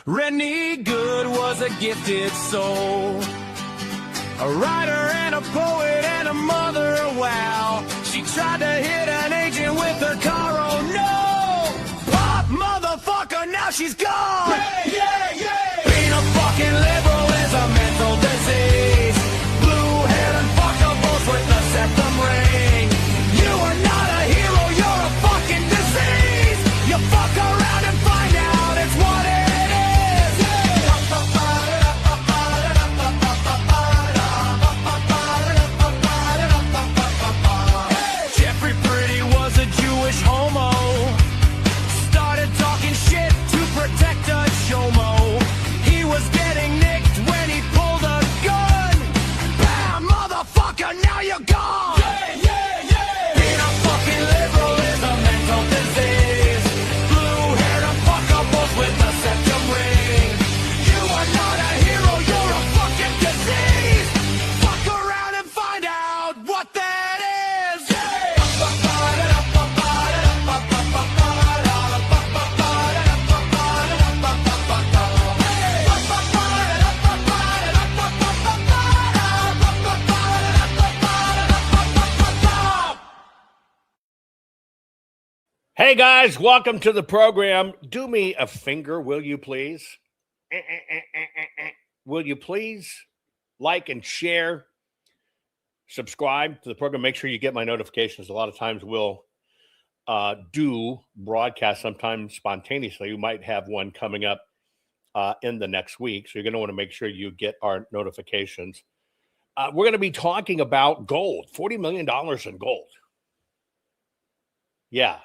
Rennie Good was a gifted soul, a writer and a poet and a mother, wow. She tried to hit an agent with her car, oh no! Pop, motherfucker, now she's gone! Yeah, yeah, yeah! Being a fucking liberal is a mental disease. Blue-haired and fuckables with the septum ring. You are not a hero, you're a fucking disease! You fuck around and find out it's what it is! Jeffrey Pretty was a Jewish homo. Started talking shit to protect a chomo. He was getting nicked when he pulled a gun. Bam, motherfucker, now you're gone! Yeah, yeah, yeah! Being a fucking liberal is a mental disease. Blue-haired and fuckables with a septum ring. You are not a hero, you're a fucking disease! Fuck around and find out what that is! Hey guys, welcome to the program. Do me a favor, will you please? Will you please like and share, subscribe to the program? Make sure you get my notifications. A lot of times we'll do broadcasts sometimes spontaneously. We might have one coming up in the next week. So you're going to want to make sure you get our notifications. We're going to be talking about gold, $40 million in gold. Yeah.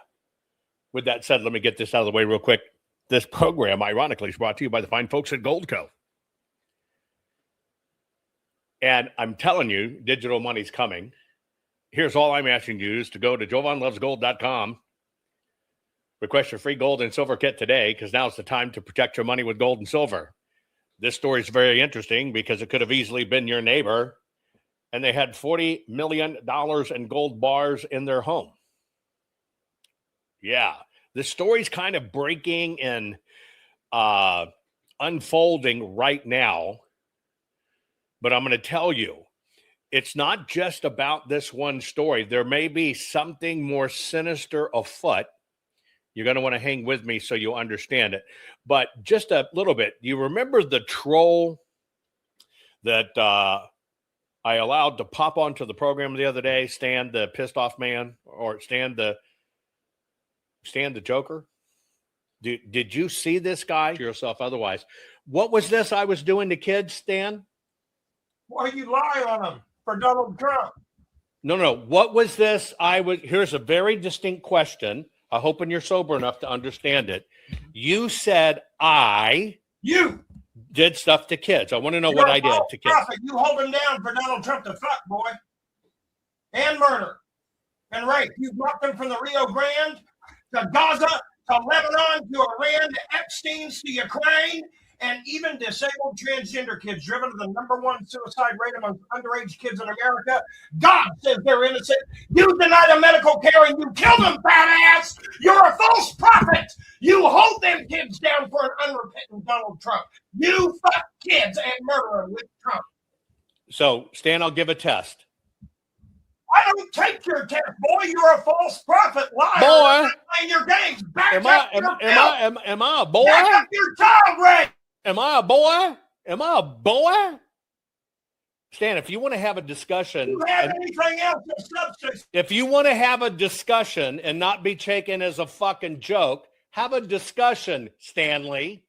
With that said, let me get this out of the way real quick. This program, ironically, is brought to you by the fine folks at Goldco. And I'm telling you, digital money's coming. Here's all I'm asking you is to go to jovanlovesgold.com. Request your free gold and silver kit today, because now's the time to protect your money with gold and silver. This story is very interesting because it could have easily been your neighbor, and they had $40 million in gold bars in their home. Yeah, the story's kind of breaking and unfolding right now. But I'm going to tell you, it's not just about this one story. There may be something more sinister afoot. You're going to want to hang with me so you'll understand it. But just a little bit, you remember the troll that I allowed to pop onto the program the other day, Stan the pissed off man, or Stan the Joker? Did you see this guy? Yourself otherwise. What was this I was doing to kids, Stan? Why you lie on them for Donald Trump? No. What was this? Here's a very distinct question. I hope you're sober enough to understand it. You said you did stuff to kids. I want to know what I did to kids. Prophet. You hold him down for Donald Trump to fuck, boy. And murder. And rape. You brought them from the Rio Grande to Gaza, to Lebanon, to Iran, to Epstein's, to Ukraine, and even disabled transgender kids driven to the #1 suicide rate among underage kids in America. God says they're innocent. You denied them medical care and you killed them, fat ass. You're a false prophet. You hold them kids down for an unrepentant Donald Trump. You fuck kids and murder them with Trump. So, Stan, I'll give a test. I don't take your test, boy. You're a false prophet, liar. Boy, playing your games. Am I a boy? Back up your tongue, Ray. Am I a boy? Am I a boy? Stan, if you want to have a discussion, you have anything else of substance? If you want to have a discussion and not be taken as a fucking joke, have a discussion, Stanley.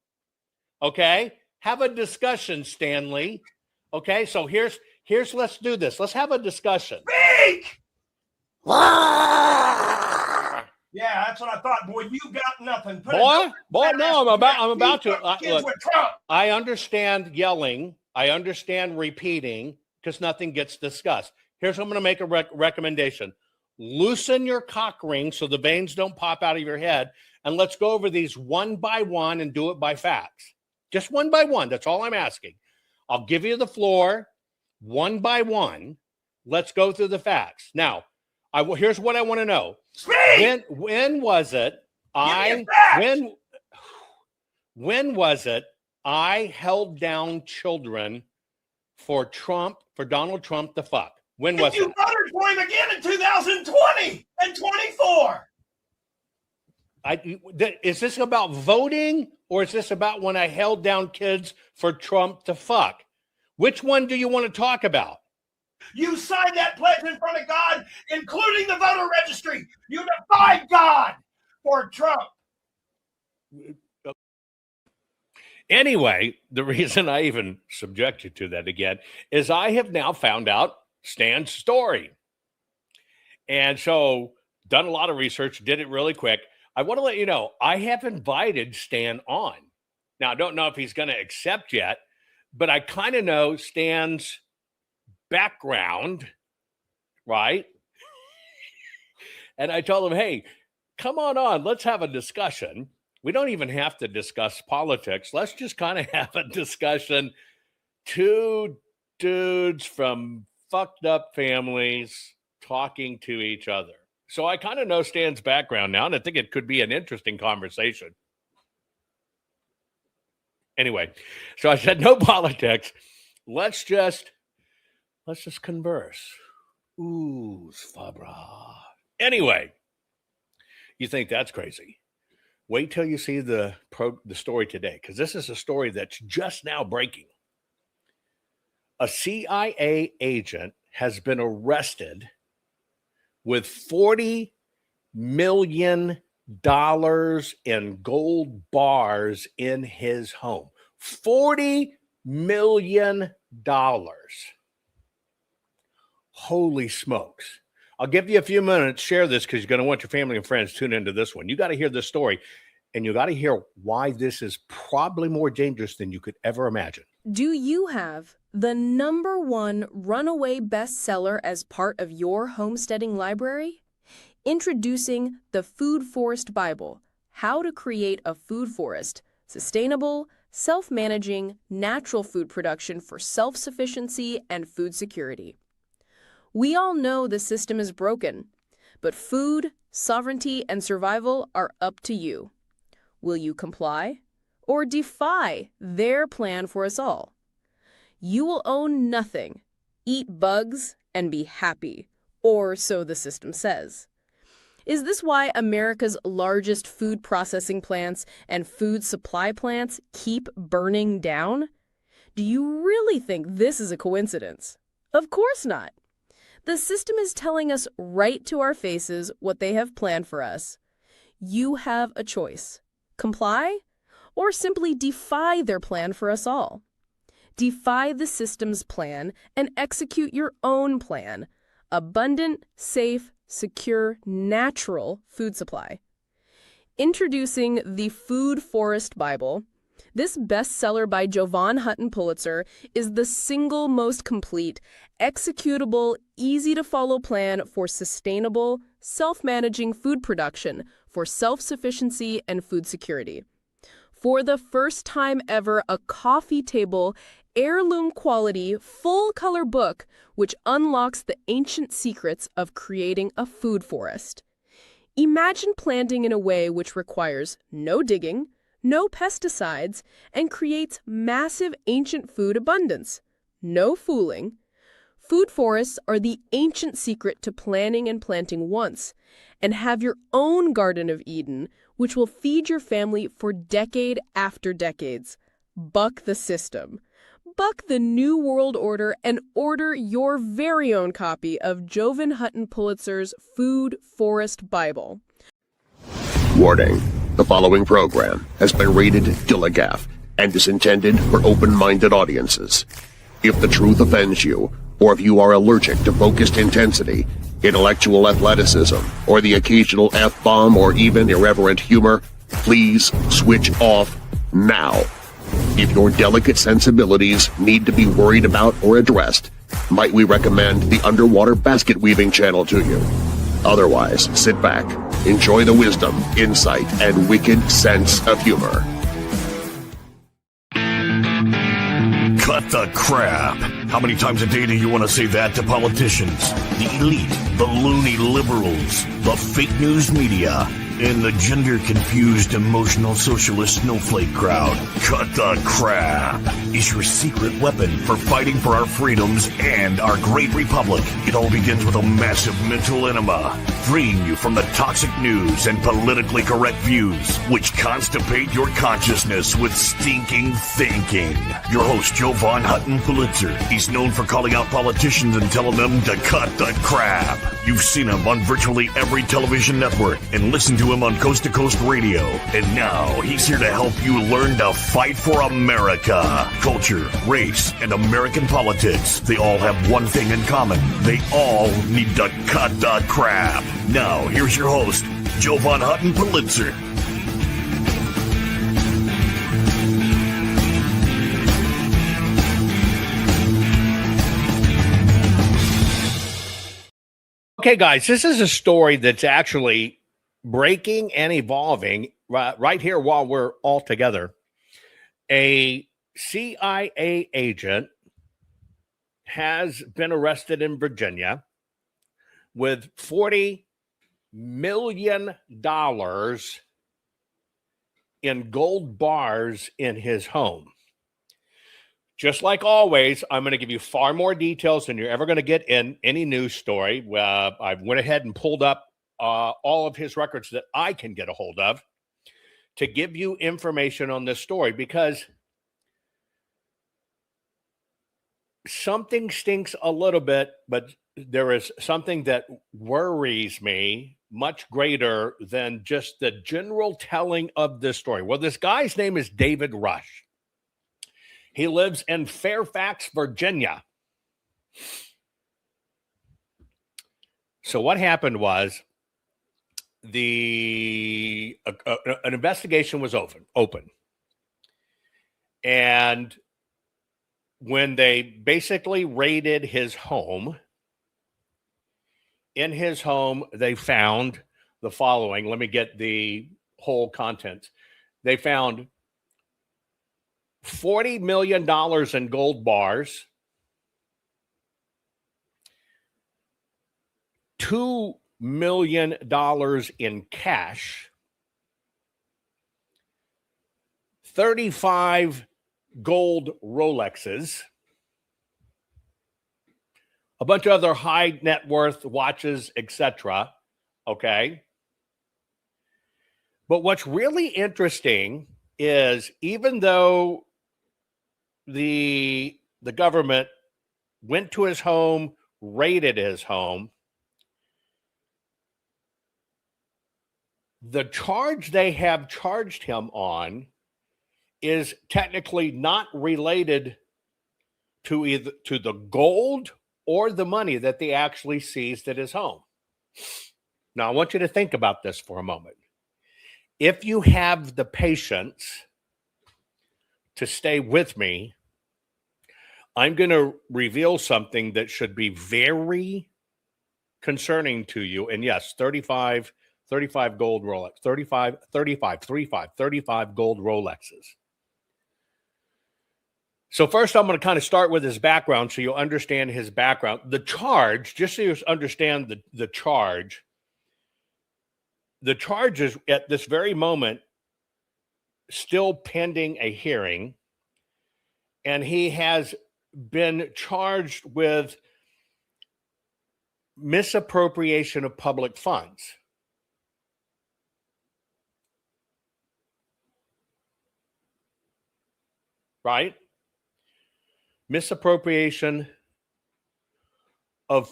Okay, have a discussion, Stanley. Okay, so here's let's do this. Let's have a discussion. Speak! Yeah, that's what I thought, boy. You got nothing. No, I'm about to. Look, I understand yelling. I understand repeating because nothing gets discussed. Here's what I'm going to make a recommendation. Loosen your cock ring so the veins don't pop out of your head, and let's go over these one by one and do it by facts. Just one by one. That's all I'm asking. I'll give you the floor one by one. Let's go through the facts. Now, here's what I want to know. Speak! When was it? When was it I held down children for Donald Trump to fuck. When was you that? voted for him again in 2020 and 24. Is this about voting, or is this about when I held down kids for Trump to fuck? Which one do you want to talk about? You signed that pledge in front of God, including the voter registry. You defied God for Trump. Anyway, the reason I even subject you to that again is I have now found out Stan's story. And so done a lot of research, did it really quick. I want to let you know, I have invited Stan on. Now, I don't know if he's going to accept yet, but I kind of know Stan's background, right? And I told him, hey, come on, let's have a discussion. We don't even have to discuss politics. Let's just kind of have a discussion. Two dudes from fucked up families talking to each other. So I kind of know Stan's background now, and I think it could be an interesting conversation. Anyway, so I said, no politics. Let's just converse. Ooh, Fabra. Anyway, you think that's crazy. Wait till you see the story today, because this is a story that's just now breaking. A CIA agent has been arrested with $40 million in gold bars in his home. $40 million. Holy smokes. I'll give you a few minutes. Share this because you're going to want your family and friends to tune into this one. You got to hear this story, and you got to hear why this is probably more dangerous than you could ever imagine. Do you have the #1 runaway bestseller as part of your homesteading library? Introducing the Food Forest Bible, How to Create a Food Forest, Sustainable, Self-Managing, Natural Food Production for Self-Sufficiency and Food Security. We all know the system is broken, but food, sovereignty, and survival are up to you. Will you comply or defy their plan for us all? You will own nothing, eat bugs, and be happy, or so the system says. Is this why America's largest food processing plants and food supply plants keep burning down? Do you really think this is a coincidence? Of course not. The system is telling us right to our faces what they have planned for us. You have a choice. Comply or simply defy their plan for us all. Defy the system's plan and execute your own plan. Abundant, safe, secure, natural food supply. Introducing the Food Forest Bible, this bestseller by Jovan Hutton Pulitzer is the single most complete, executable, easy-to-follow plan for sustainable, self-managing food production for self-sufficiency and food security. For the first time ever, a coffee table, heirloom quality, full-color book which unlocks the ancient secrets of creating a food forest. Imagine planting in a way which requires no digging, no pesticides, and creates massive ancient food abundance. No fooling. Food forests are the ancient secret to planning and planting once, and have your own Garden of Eden, which will feed your family for decade after decades. Buck the system. Buck the New World Order and order your very own copy of Jovan Hutton Pulitzer's Food Forest Bible. Warning. The following program has been rated Gilligaff and is intended for open-minded audiences. If the truth offends you, or if you are allergic to focused intensity, intellectual athleticism, or the occasional F-bomb or even irreverent humor, please switch off now. If your delicate sensibilities need to be worried about or addressed, might we recommend the Underwater Basket Weaving channel to you. Otherwise, sit back, enjoy the wisdom, insight, and wicked sense of humor. Cut the crap. How many times a day do you want to say that to politicians, the elite, the loony liberals, the fake news media? and the gender-confused emotional socialist snowflake crowd. Cut the Crap is your secret weapon for fighting for our freedoms and our great republic. It all begins with a massive mental enema, freeing you from the toxic news and politically correct views, which constipate your consciousness with stinking thinking. Your host, Jovan Hutton Pulitzer. He's known for calling out politicians and telling them to cut the crap. You've seen him on virtually every television network and listened to him on Coast to Coast Radio. And now he's here to help you learn to fight for America. Culture, race, and American politics. They all have one thing in common. They all need to cut the crap. Now, here's your host, Jovan Hutton Pulitzer. Okay, guys, this is a story that's actually breaking and evolving right here while we're all together. A CIA agent has been arrested in Virginia with $40 million in gold bars in his home. Just like always, I'm going to give you far more details than you're ever going to get in any news story. I went ahead and pulled up all of his records that I can get a hold of to give you information on this story, because something stinks a little bit, but there is something that worries me much greater than just the general telling of this story. Well, this guy's name is David Rush. He lives in Fairfax, Virginia. So what happened was an investigation was open. And when they basically raided his home, in his home, they found the following. Let me get the whole contents. They found $40 million in gold bars, $2 million in cash, 35 gold Rolexes, a bunch of other high net worth watches, etc. Okay. But what's really interesting is, even though the government went to his home, raided his home, the charge they have charged him on is technically not related to either to the gold or the money that they actually seized at his home. Now, I want you to think about this for a moment. If you have the patience to stay with me, I'm going to reveal something that should be very concerning to you. And yes, 35 gold Rolex, 35 gold Rolexes. So first, I'm going to kind of start with his background so you'll understand his background. The charge, just so you understand the charge is at this very moment still pending a hearing, and he has been charged with misappropriation of public funds. Right? Misappropriation of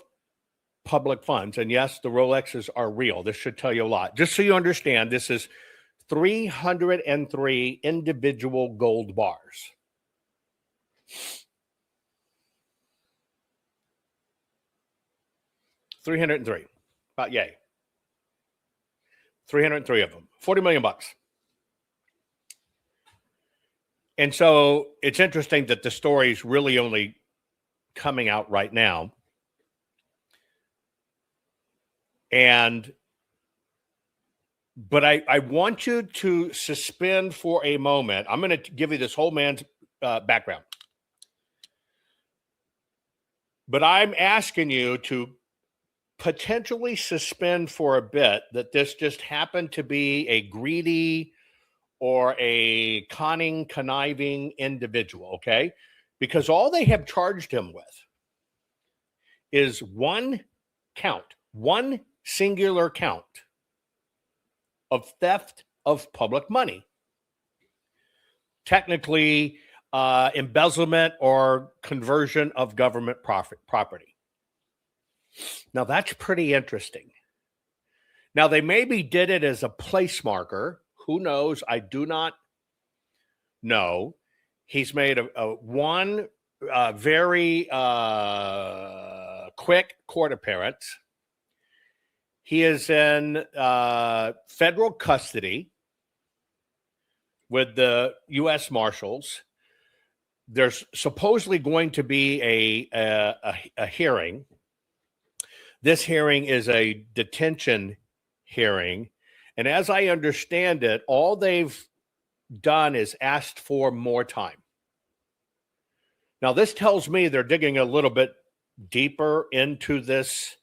public funds. And yes, the Rolexes are real. This should tell you a lot. Just so you understand, this is 303 individual gold bars. $303. About yay. 303 of them. $40 million. And so it's interesting that the story is really only coming out right now. But I want you to suspend for a moment. I'm going to give you this whole man's background. But I'm asking you to potentially suspend for a bit that this just happened to be a greedy or a conniving individual, okay? Because all they have charged him with is one singular count of theft of public money. Technically, embezzlement or conversion of government property. Now, that's pretty interesting. Now, they maybe did it as a place marker. Who knows? I do not know. He's made one very quick court appearance. He is in federal custody with the U.S. Marshals. There's supposedly going to be a hearing. This hearing is a detention hearing. And as I understand it, all they've done is asked for more time. Now, this tells me they're digging a little bit deeper into this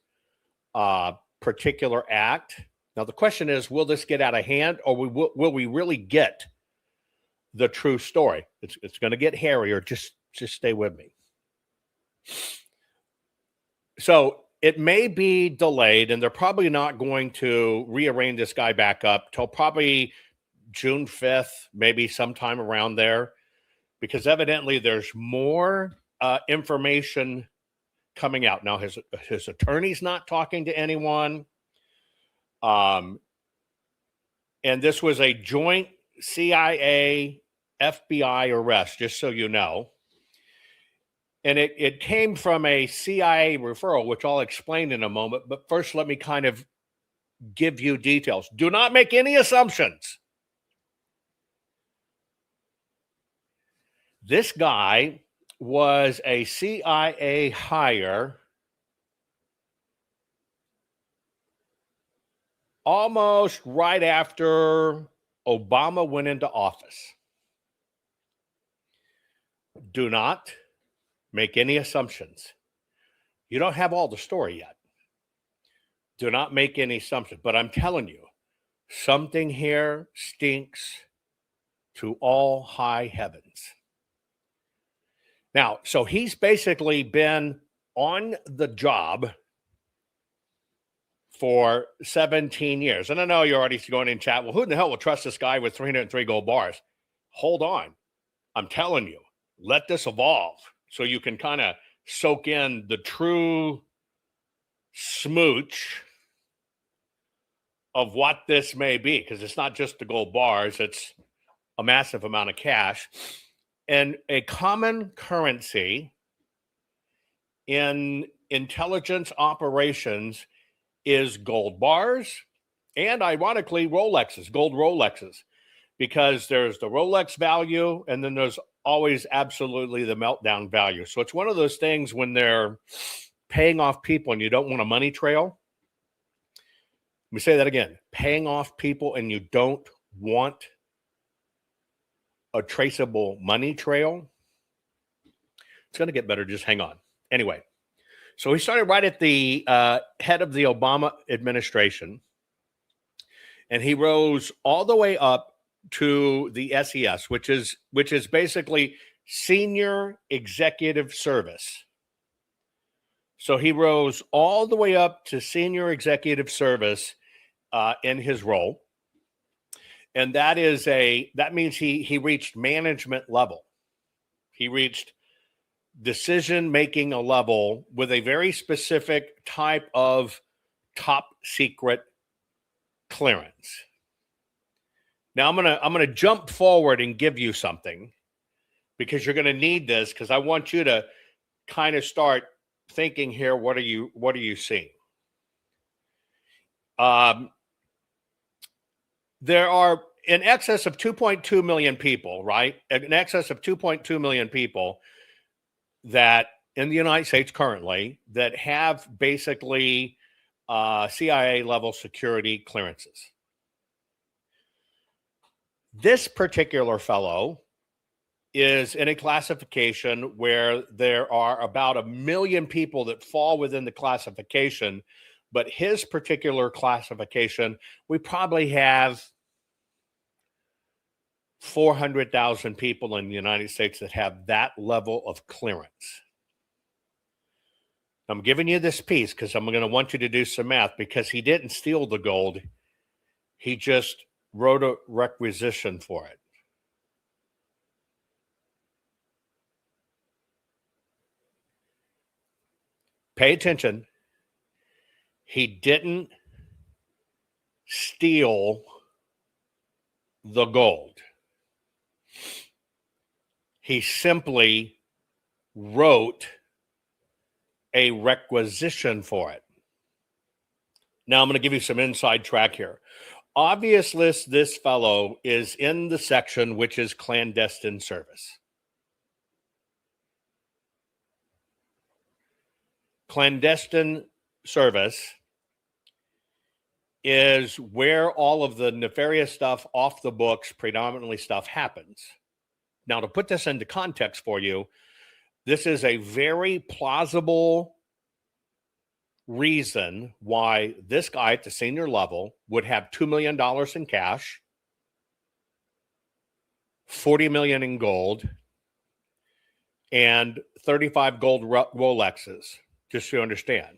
particular act. Now, the question is, will this get out of hand, or will we really get the true story? It's going to get hairier. Just stay with me. So it may be delayed, and they're probably not going to rearrange this guy back up till probably June 5th, maybe sometime around there, because evidently there's more information coming out. Now, his attorney's not talking to anyone. And this was a joint CIA FBI arrest, just so you know. And it came from a CIA referral, which I'll explain in a moment. But first, let me kind of give you details. Do not make any assumptions. This guy was a CIA hire almost right after Obama went into office. Do not make any assumptions. You don't have all the story yet. Do not make any assumptions. But I'm telling you, something here stinks to all high heavens. Now, so he's basically been on the job for 17 years. And I know you're already going in chat, well, who in the hell will trust this guy with 303 gold bars? Hold on. I'm telling you, let this evolve so you can kind of soak in the true smooch of what this may be, because it's not just the gold bars, it's a massive amount of cash. And a common currency in intelligence operations is gold bars and, ironically, Rolexes, gold Rolexes, because there's the Rolex value and then there's always absolutely the meltdown value. So it's one of those things when they're paying off people and you don't want a money trail. Let me say that again. Paying off people and you don't want a traceable money trail. It's going to get better. Just hang on. Anyway, so he started right at the head of the Obama administration, and he rose all the way up to the SES, which is basically Senior Executive Service. So he rose all the way up to Senior Executive Service in his role. And that means he reached management level. He reached decision-making a level with a very specific type of top secret clearance. Now I'm gonna jump forward and give you something, because you're gonna need this, because I want you to kind of start thinking here. What are you seeing? There are in excess of 2.2 million people, right? In excess of 2.2 million people that in the United States currently that have basically CIA level security clearances. This particular fellow is in a classification where there are about 1 million people that fall within the classification, But his particular classification, we probably have 400,000 people in the United States that have that level of clearance. I'm giving you this piece because I'm going to want you to do some math, because he didn't steal the gold. He just wrote a requisition for it. Pay attention. He didn't steal the gold. He simply wrote a requisition for it. Now I'm going to give you some inside track here. Obviously, this fellow is in the section which is clandestine service. Clandestine service is where all of the nefarious stuff, off the books, predominantly stuff happens. Now, to put this into context for you, this is a very plausible reason why this guy at the senior level would have $2 million in cash, $40 million in gold, and 35 gold Rolexes, just so you understand.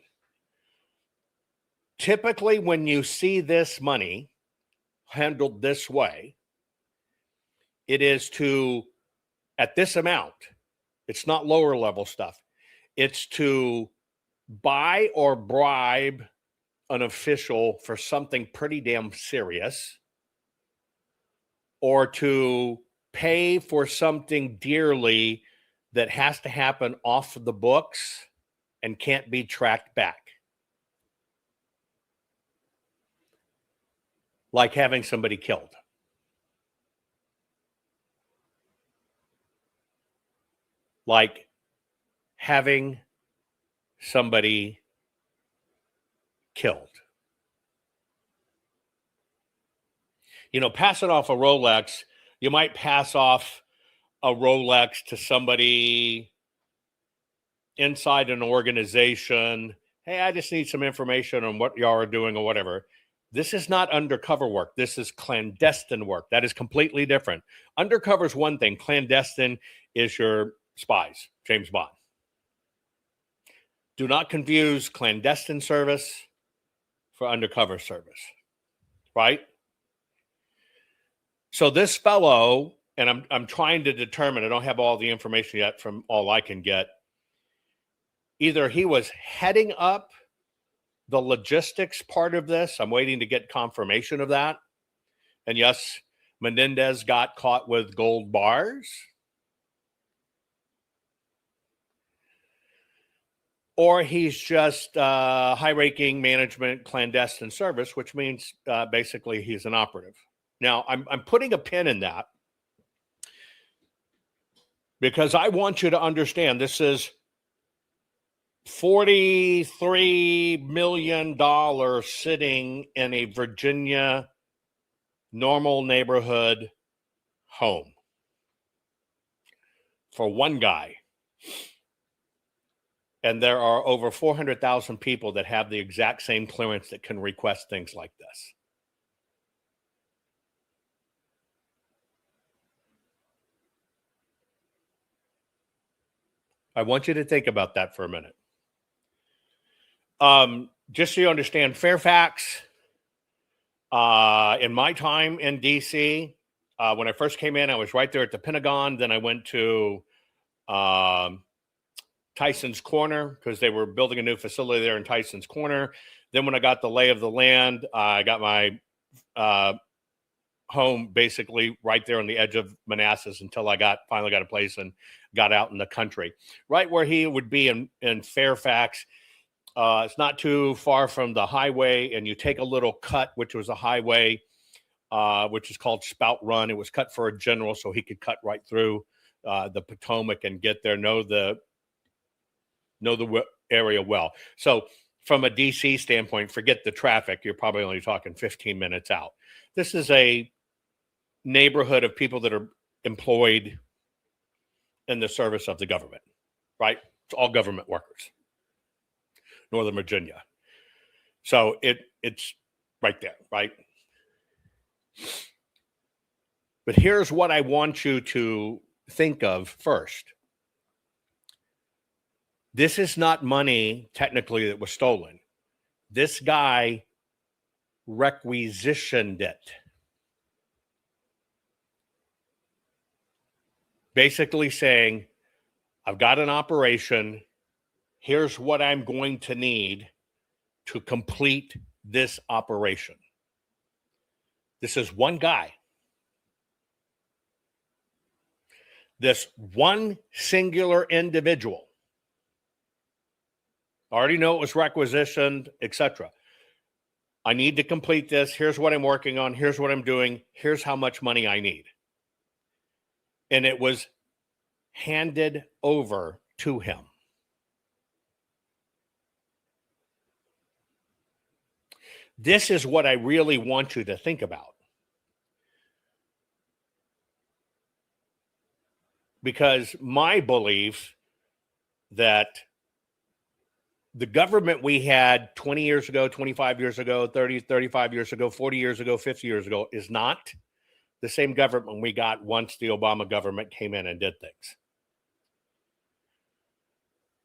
Typically, when you see this money handled this way, it is to, at this amount, it's not lower level stuff. It's to buy or bribe an official for something pretty damn serious, or to pay for something dearly that has to happen off the books and can't be tracked back. Like having somebody killed. Like having somebody killed. You know, passing off a Rolex, you might pass off a Rolex to somebody inside an organization. Hey, I just need some information on what y'all are doing or whatever. This is not undercover work. This is clandestine work. That is completely different. Undercover is one thing. Clandestine is your spies, James Bond. Do not confuse clandestine service for undercover service, right? So this fellow, and I'm trying to determine, I don't have all the information yet from all I can get. Either he was heading up the logistics part of this. I'm waiting to get confirmation of that. And yes, Menendez got caught with gold bars. Or he's just high-ranking management clandestine service, which means basically he's an operative. Now, I'm putting a pin in that because I want you to understand this is $43 million sitting in a Virginia normal neighborhood home for one guy. And there are over 400,000 people that have the exact same clearance that can request things like this. I want you to think about that for a minute. Just so you understand, Fairfax, in my time in DC, when I first came in, I was right there at the Pentagon. Then I went to Tyson's Corner because they were building a new facility there in Tyson's Corner. Then when I got the lay of the land, I got my home basically right there on the edge of Manassas until I finally got a place and got out in the country. Right where he would be in Fairfax, it's not too far from the highway, and you take a little cut, which was a highway, which is called Spout Run. It was cut for a general so he could cut right through the Potomac and get there, know the area well. So from a DC standpoint, forget the traffic. You're probably only talking 15 minutes out. This is a neighborhood of people that are employed in the service of the government, right? It's all government workers. Northern Virginia. So it's right there, right? But here's what I want you to think of first. This is not money technically that was stolen. This guy requisitioned it. Basically saying, I've got an operation. Here's what I'm going to need to complete this operation. This is one guy. This one singular individual. I already know it was requisitioned, etc. I need to complete this. Here's what I'm working on. Here's what I'm doing. Here's how much money I need. And it was handed over to him. This is what I really want you to think about. Because my belief that the government we had 20 years ago, 25 years ago, 30, 35 years ago, 40 years ago, 50 years ago is not the same government we got once the Obama government came in and did things.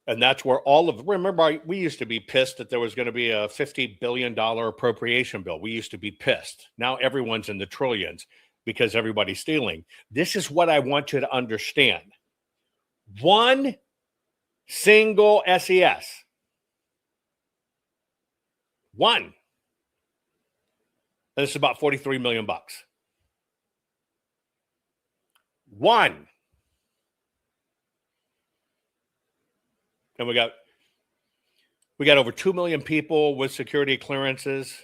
And that's where remember, we used to be pissed that there was going to be a $50 billion appropriation bill. We used to be pissed. Now everyone's in the trillions because everybody's stealing. This is what I want you to understand. One single SES. One. And this is about 43 million bucks. One. And we got over 2 million people with security clearances.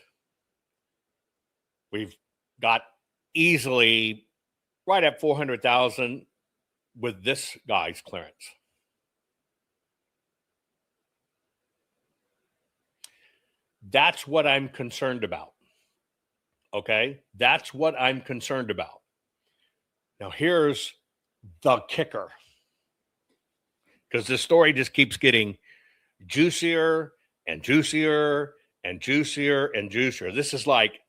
We've got easily right at 400,000 with this guy's clearance. That's what I'm concerned about. Okay? That's what I'm concerned about. Now, here's the kicker. Because this story just keeps getting juicier and juicier and juicier and juicier. This is like,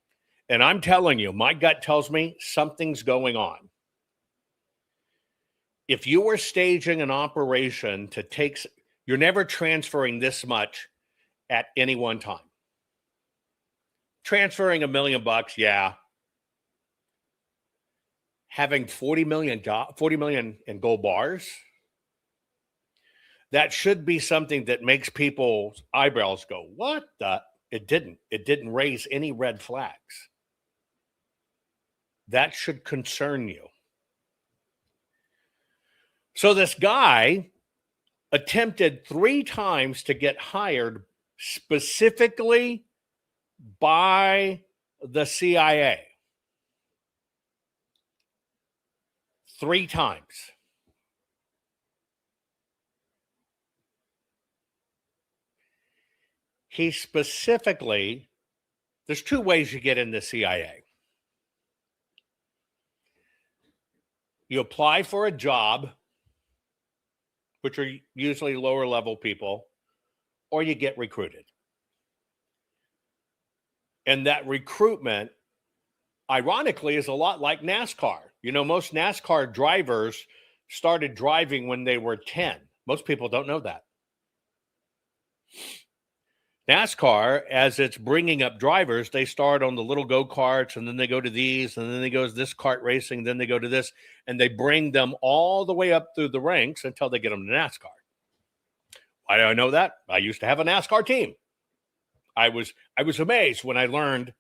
and I'm telling you, my gut tells me something's going on. If you were staging an operation to take, you're never transferring this much at any one time. Transferring $1 million, yeah. Having 40 million in gold bars, that should be something that makes people's eyebrows go, what the? It didn't raise any red flags. That should concern you. So this guy attempted 3 times to get hired specifically by the CIA. 3 times. He specifically, there's 2 ways you get in the CIA. You apply for a job, which are usually lower level people, or you get recruited. And that recruitment, ironically, is a lot like NASCAR. You know, most NASCAR drivers started driving when they were 10. Most people don't know that. NASCAR, as it's bringing up drivers, they start on the little go-karts, and then they go to these, and then they go to this kart racing, then they go to this, and they bring them all the way up through the ranks until they get them to NASCAR. Why do I know that? I used to have a NASCAR team. I was amazed when I learned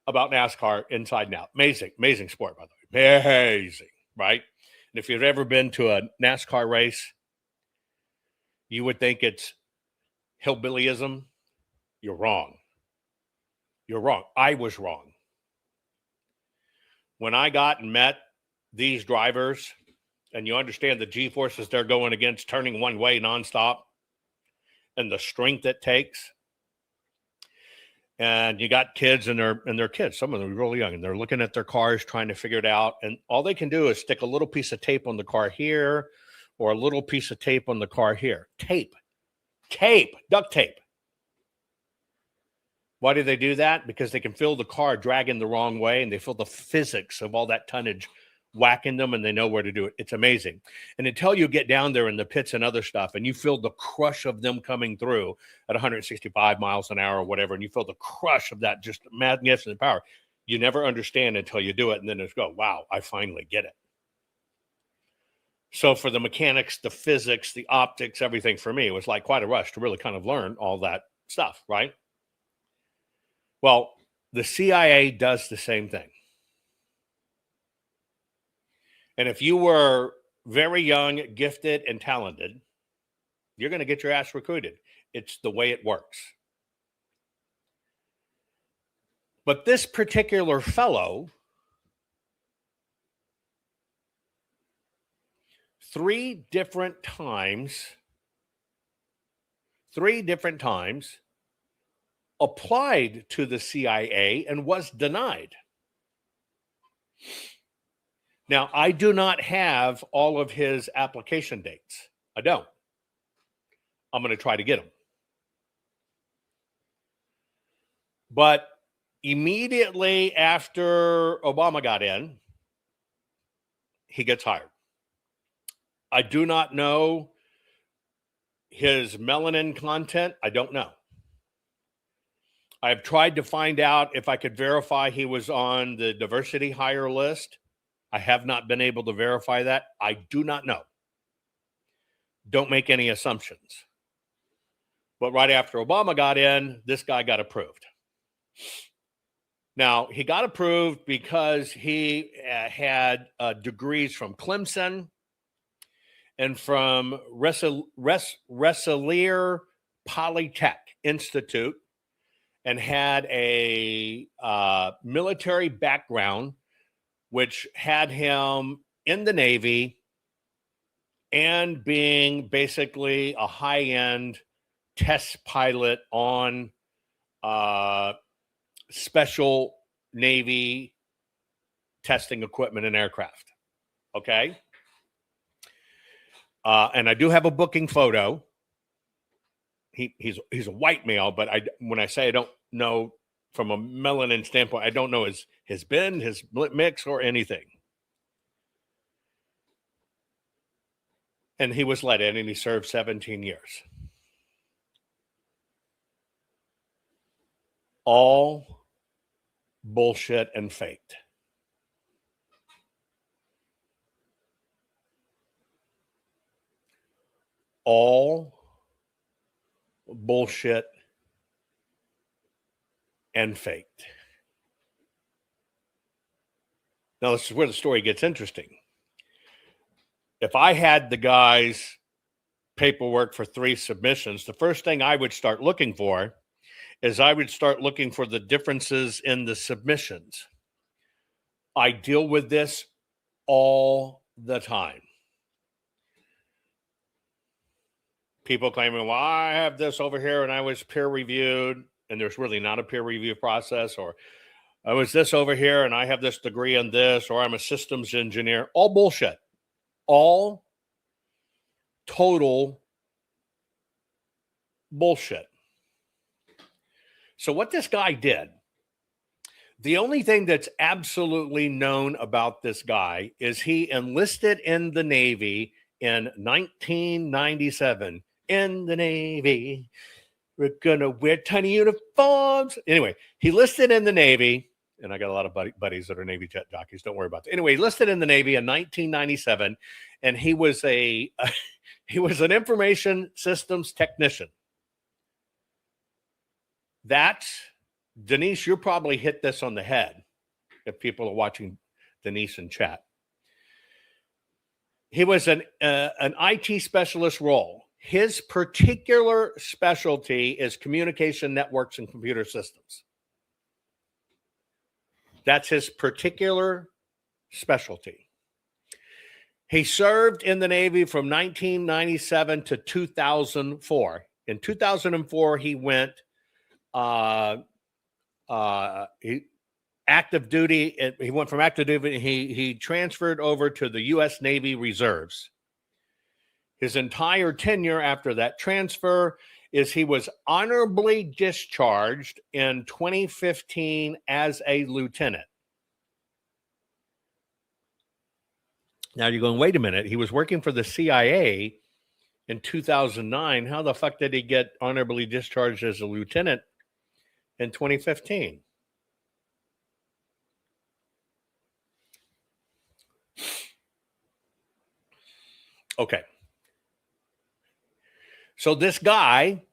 about NASCAR inside and out. Amazing sport, by the way. Amazing, right? And if you've ever been to a NASCAR race, you would think it's hillbillyism. You're wrong. You're wrong. I was wrong. When I got and met these drivers, and you understand the G-forces they're going against, turning one way nonstop, and the strength it takes. And you got kids, and they're kids. Some of them are really young, and they're looking at their cars, trying to figure it out. And all they can do is stick a little piece of tape on the car here, or a little piece of tape on the car here. Tape, duct tape. Why do they do that? Because they can feel the car dragging the wrong way, and they feel the physics of all that tonnage whacking them, and they know where to do it. It's amazing. And until you get down there in the pits and other stuff, and you feel the crush of them coming through at 165 miles an hour or whatever, and you feel the crush of that just magnificent power, you never understand until you do it, and then it's go, wow, I finally get it. So for the mechanics, the physics, the optics, everything for me, it was like quite a rush to really kind of learn all that stuff, right? Well, the CIA does the same thing. And if you were very young, gifted, and talented, you're going to get your ass recruited. It's the way it works. But this particular fellow, three different times, applied to the CIA and was denied. Now, I do not have all of his application dates. I don't. I'm going to try to get them. But immediately after Obama got in, he gets hired. I do not know his melanin content. I don't know. I've tried to find out if I could verify he was on the diversity hire list. I have not been able to verify that. I do not know. Don't make any assumptions. But right after Obama got in, this guy got approved. Now, he got approved because he had degrees from Clemson and from Rensselaer Polytech Institute, and had a military background, which had him in the Navy and being basically a high-end test pilot on special Navy testing equipment and aircraft. Okay? And I do have a booking photo. He's a white male, but when I say I don't know from a melanin standpoint, I don't know his bin, his mix, or anything. And he was let in, and he served 17 years. All bullshit and faked. All bullshit and faked. Now, this is where the story gets interesting. If I had the guy's paperwork for 3 submissions, the first thing I would start looking for is I would start looking for the differences in the submissions. I deal with this all the time. People claiming, well, I have this over here and I was peer reviewed, and there's really not a peer review process, or I was this over here and I have this degree in this, or I'm a systems engineer. All bullshit. All total bullshit. So what this guy did, the only thing that's absolutely known about this guy is he enlisted in the Navy in 1997. In the Navy, we're going to wear tiny uniforms. Anyway, he listed in the Navy, and I got a lot of buddies that are Navy jet jockeys. Don't worry about that. Anyway, he listed in the Navy in 1997, and he was an information systems technician. That's, Denise, you probably hit this on the head if people are watching Denise in chat. He was an IT specialist role. His particular specialty is communication networks and computer systems. That's his particular specialty. He served in the Navy from 1997 to 2004. In 2004, he went active duty. He went from active duty. He transferred over to the U.S. Navy Reserves. His entire tenure after that transfer, is he was honorably discharged in 2015 as a lieutenant. Now you're going, wait a minute. He was working for the CIA in 2009. How the fuck did he get honorably discharged as a lieutenant in 2015? Okay. So this guy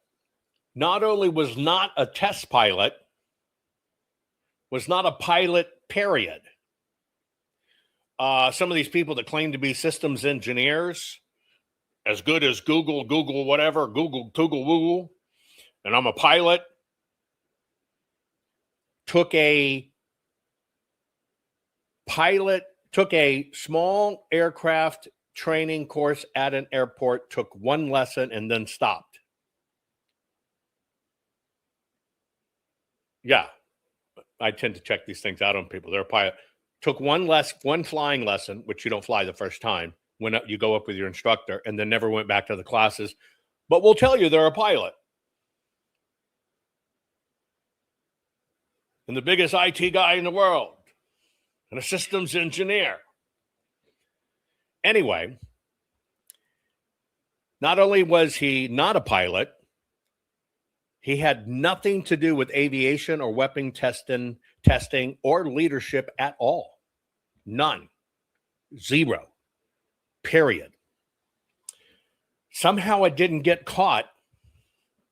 not only was not a test pilot, was not a pilot, period. Some of these people that claim to be systems engineers, as good as Google, whatever, Google, and I'm a pilot, took a small aircraft training course at an airport, took one lesson, and then stopped. Yeah, I tend to check these things out on people. They're a pilot. Took one flying lesson, which you don't fly the first time, when you go up with your instructor, and then never went back to the classes. But we'll tell you they're a pilot. And the biggest IT guy in the world. And a systems engineer. Anyway, not only was he not a pilot, he had nothing to do with aviation or weapon testing or leadership at all. None. Zero. Period. Somehow it didn't get caught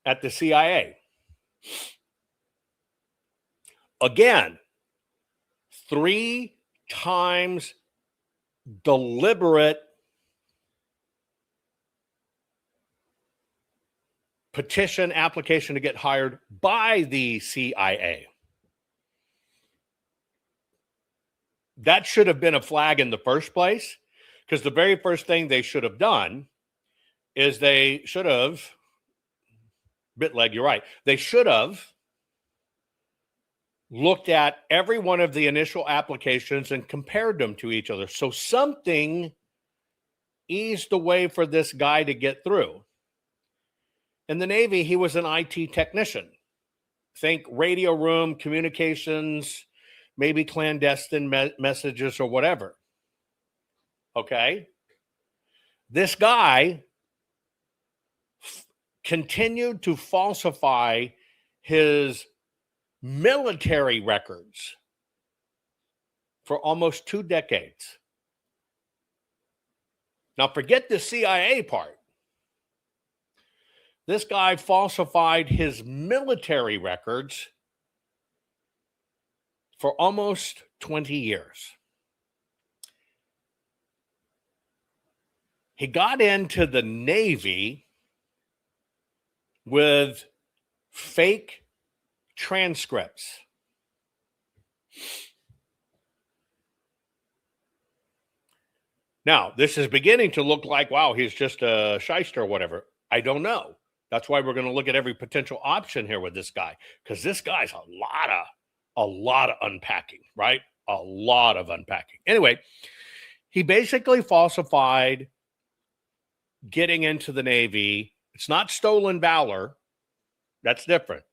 at the CIA. Again, 3 times deliberate petition application to get hired by the CIA. That should have been a flag in the first place, because the very first thing they should have done is they should have, Bitleg, you're right, they should have looked at every one of the initial applications and compared them to each other. So something eased the way for this guy to get through. In the Navy, he was an IT technician. Think radio room, communications, maybe clandestine messages or whatever. Okay? This guy continued to falsify his military records for almost 2 decades. Now, forget the CIA part. This guy falsified his military records for almost 20 years. He got into the Navy with fake transcripts. Now, this is beginning to look like, wow, he's just a shyster or whatever. I don't know. That's why we're going to look at every potential option here with this guy, because this guy's a lot of unpacking, right? A lot of unpacking. Anyway, he basically falsified getting into the Navy. It's not stolen valor. That's different.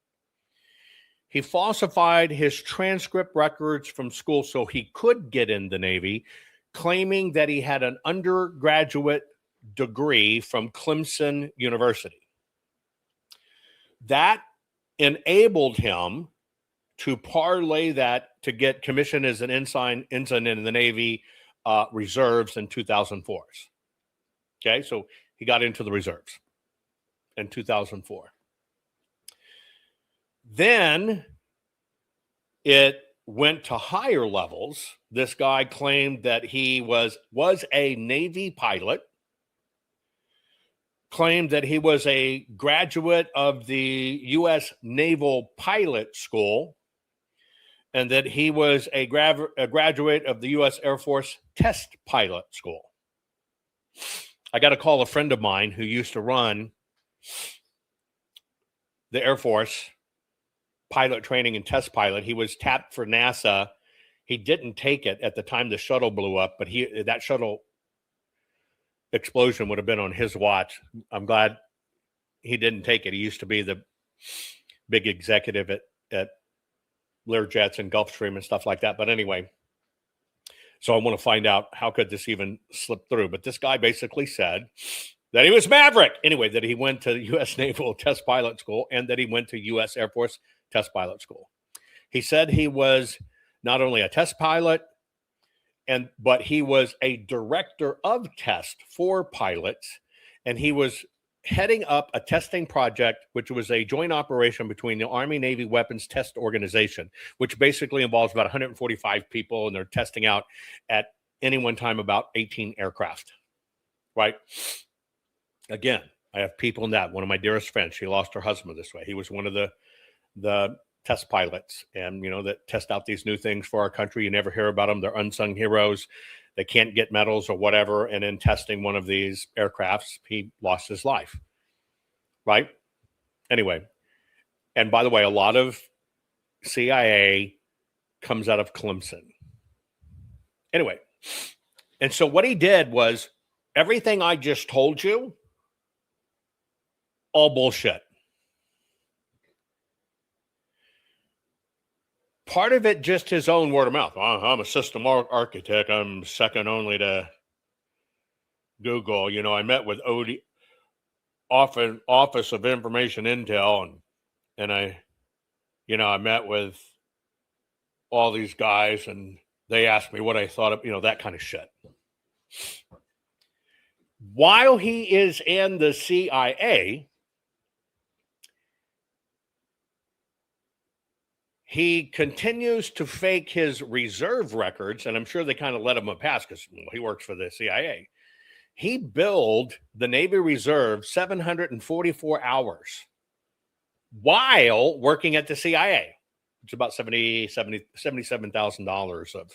He falsified his transcript records from school so he could get in the Navy, claiming that he had an undergraduate degree from Clemson University. That enabled him to parlay that to get commissioned as an ensign in the Navy reserves in 2004. Okay, so he got into the reserves in 2004. Then it went to higher levels. This guy claimed that he was a Navy pilot, claimed that he was a graduate of the U.S. Naval Pilot School, and that he was a graduate of the U.S. Air Force Test Pilot School. I got to call a friend of mine who used to run the Air Force pilot training and test pilot. He was tapped for NASA. He didn't take it at the time the shuttle blew up, but that shuttle explosion would have been on his watch. I'm glad he didn't take it. He used to be the big executive at Learjets and Gulfstream and stuff like that. But anyway, so I want to find out how could this even slip through. But this guy basically said that he was Maverick. Anyway, that he went to U.S. Naval Test Pilot School and that he went to U.S. Air Force Test Pilot School. He said he was not only a test pilot, but he was a director of test for pilots, and he was heading up a testing project, which was a joint operation between the Army Navy Weapons Test Organization, which basically involves about 145 people, and they're testing out at any one time about 18 aircraft, right? Again, I have people in that. One of my dearest friends, she lost her husband this way. He was one of the test pilots, and that test out these new things for our country. You never hear about them. They're unsung heroes. They can't get medals or whatever. And in testing one of these aircrafts, he lost his life. Right? Anyway, and by the way, a lot of CIA comes out of Clemson. Anyway, and so what he did was everything I just told you, all bullshit. Part of it just his own word of mouth. I'm a system architect. I'm second only to Google. I met with Office of Information Intel, and I met with all these guys, and they asked me what I thought of, that kind of shit. While he is in the CIA, he continues to fake his reserve records, and I'm sure they kind of let him pass because he works for the CIA. He billed the Navy Reserve 744 hours while working at the CIA. It's about $77,000 of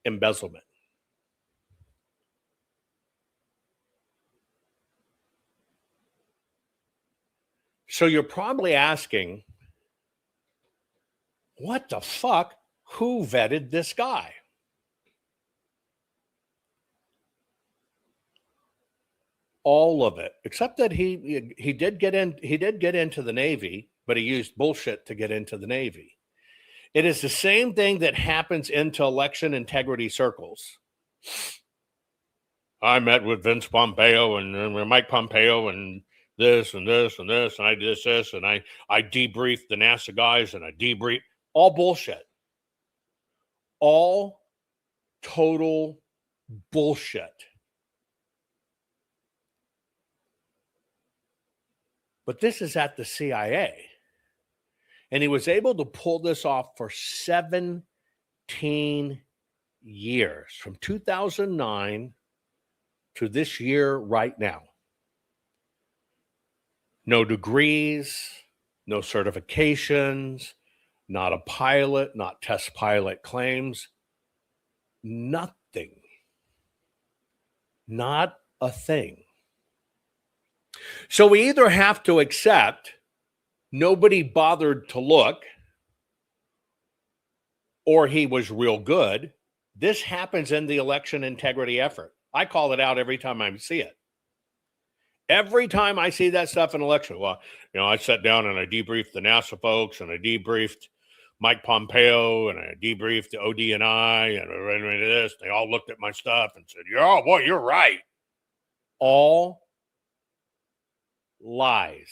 embezzlement. So you're probably asking, what the fuck? Who vetted this guy? All of it, except that he did get into the Navy, but he used bullshit to get into the Navy. It is the same thing that happens into election integrity circles. I met with Vince Pompeo and Mike Pompeo and this and this and this, and I did this, and I debriefed the NASA guys, and I debriefed. All bullshit. All total bullshit. But this is at the CIA. And he was able to pull this off for 17 years, from 2009 to this year right now. No degrees, no certifications, not a pilot, not test pilot claims, nothing. Not a thing. So we either have to accept nobody bothered to look, or he was real good. This happens in the election integrity effort. I call it out every time I see it. Every time I see that stuff in election, I sat down and I debriefed the NASA folks, and I debriefed Mike Pompeo, and I debriefed the ODNI, and this. They all looked at my stuff and said, "Oh boy, you're right." All lies.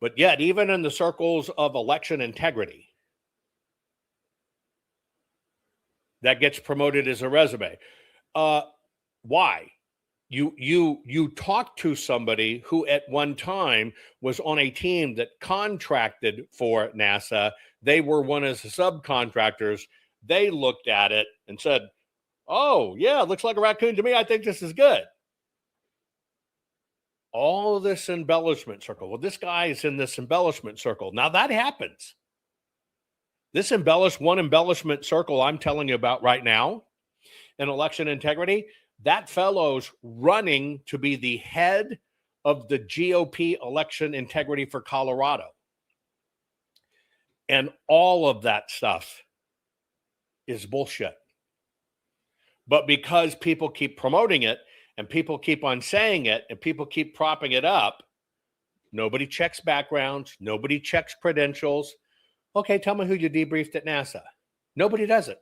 But yet, even in the circles of election integrity, that gets promoted as a resume. Why? You talk to somebody who at one time was on a team that contracted for NASA. They were one of the subcontractors. They looked at it and said, "Oh, yeah, it looks like a raccoon to me. I think this is good." All of this embellishment circle. Well, this guy is in this embellishment circle. Now that happens. This embellishment circle I'm telling you about right now in election integrity, that fellow's running to be the head of the GOP election integrity for Colorado. And all of that stuff is bullshit. But because people keep promoting it, and people keep on saying it, and people keep propping it up, nobody checks backgrounds, nobody checks credentials. Okay, tell me who you debriefed at NASA. Nobody does it.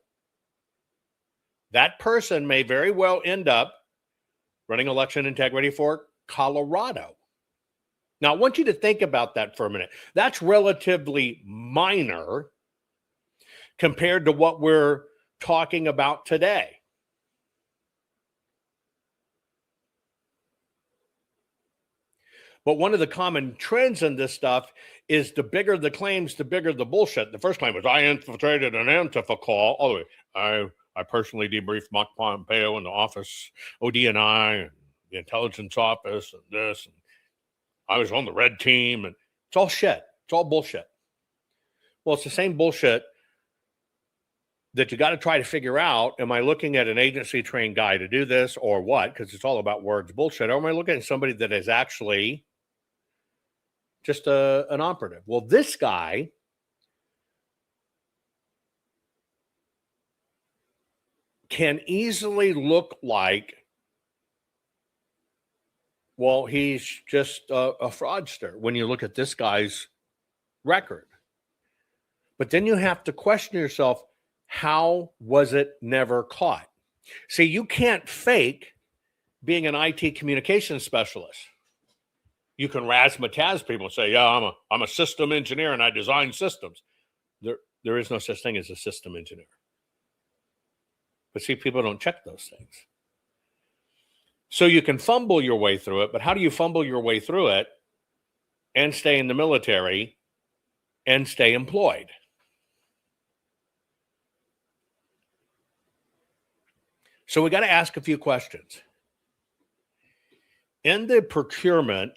That person may very well end up running election integrity for Colorado. Now, I want you to think about that for a minute. That's relatively minor compared to what we're talking about today. But one of the common trends in this stuff is the bigger the claims, the bigger the bullshit. The first claim was, I infiltrated an Antifa call. Oh, I personally debriefed Mike Pompeo in the office, ODNI, and the intelligence office, and this. And I was on the red team. And it's all shit. It's all bullshit. Well, it's the same bullshit that you got to try to figure out. Am I looking at an agency-trained guy to do this or what? Because it's all about words bullshit. Or am I looking at somebody that is actually just an operative? Well, this guy can easily look like, well, he's just a fraudster when you look at this guy's record. But then you have to question yourself, how was it never caught? See, you can't fake being an IT communications specialist. You can razzmatazz people and say, yeah, I'm a system engineer and I design systems. There is no such thing as a system engineer. But see, people don't check those things. So you can fumble your way through it, but how do you fumble your way through it and stay in the military and stay employed? So we got to ask a few questions. In the procurement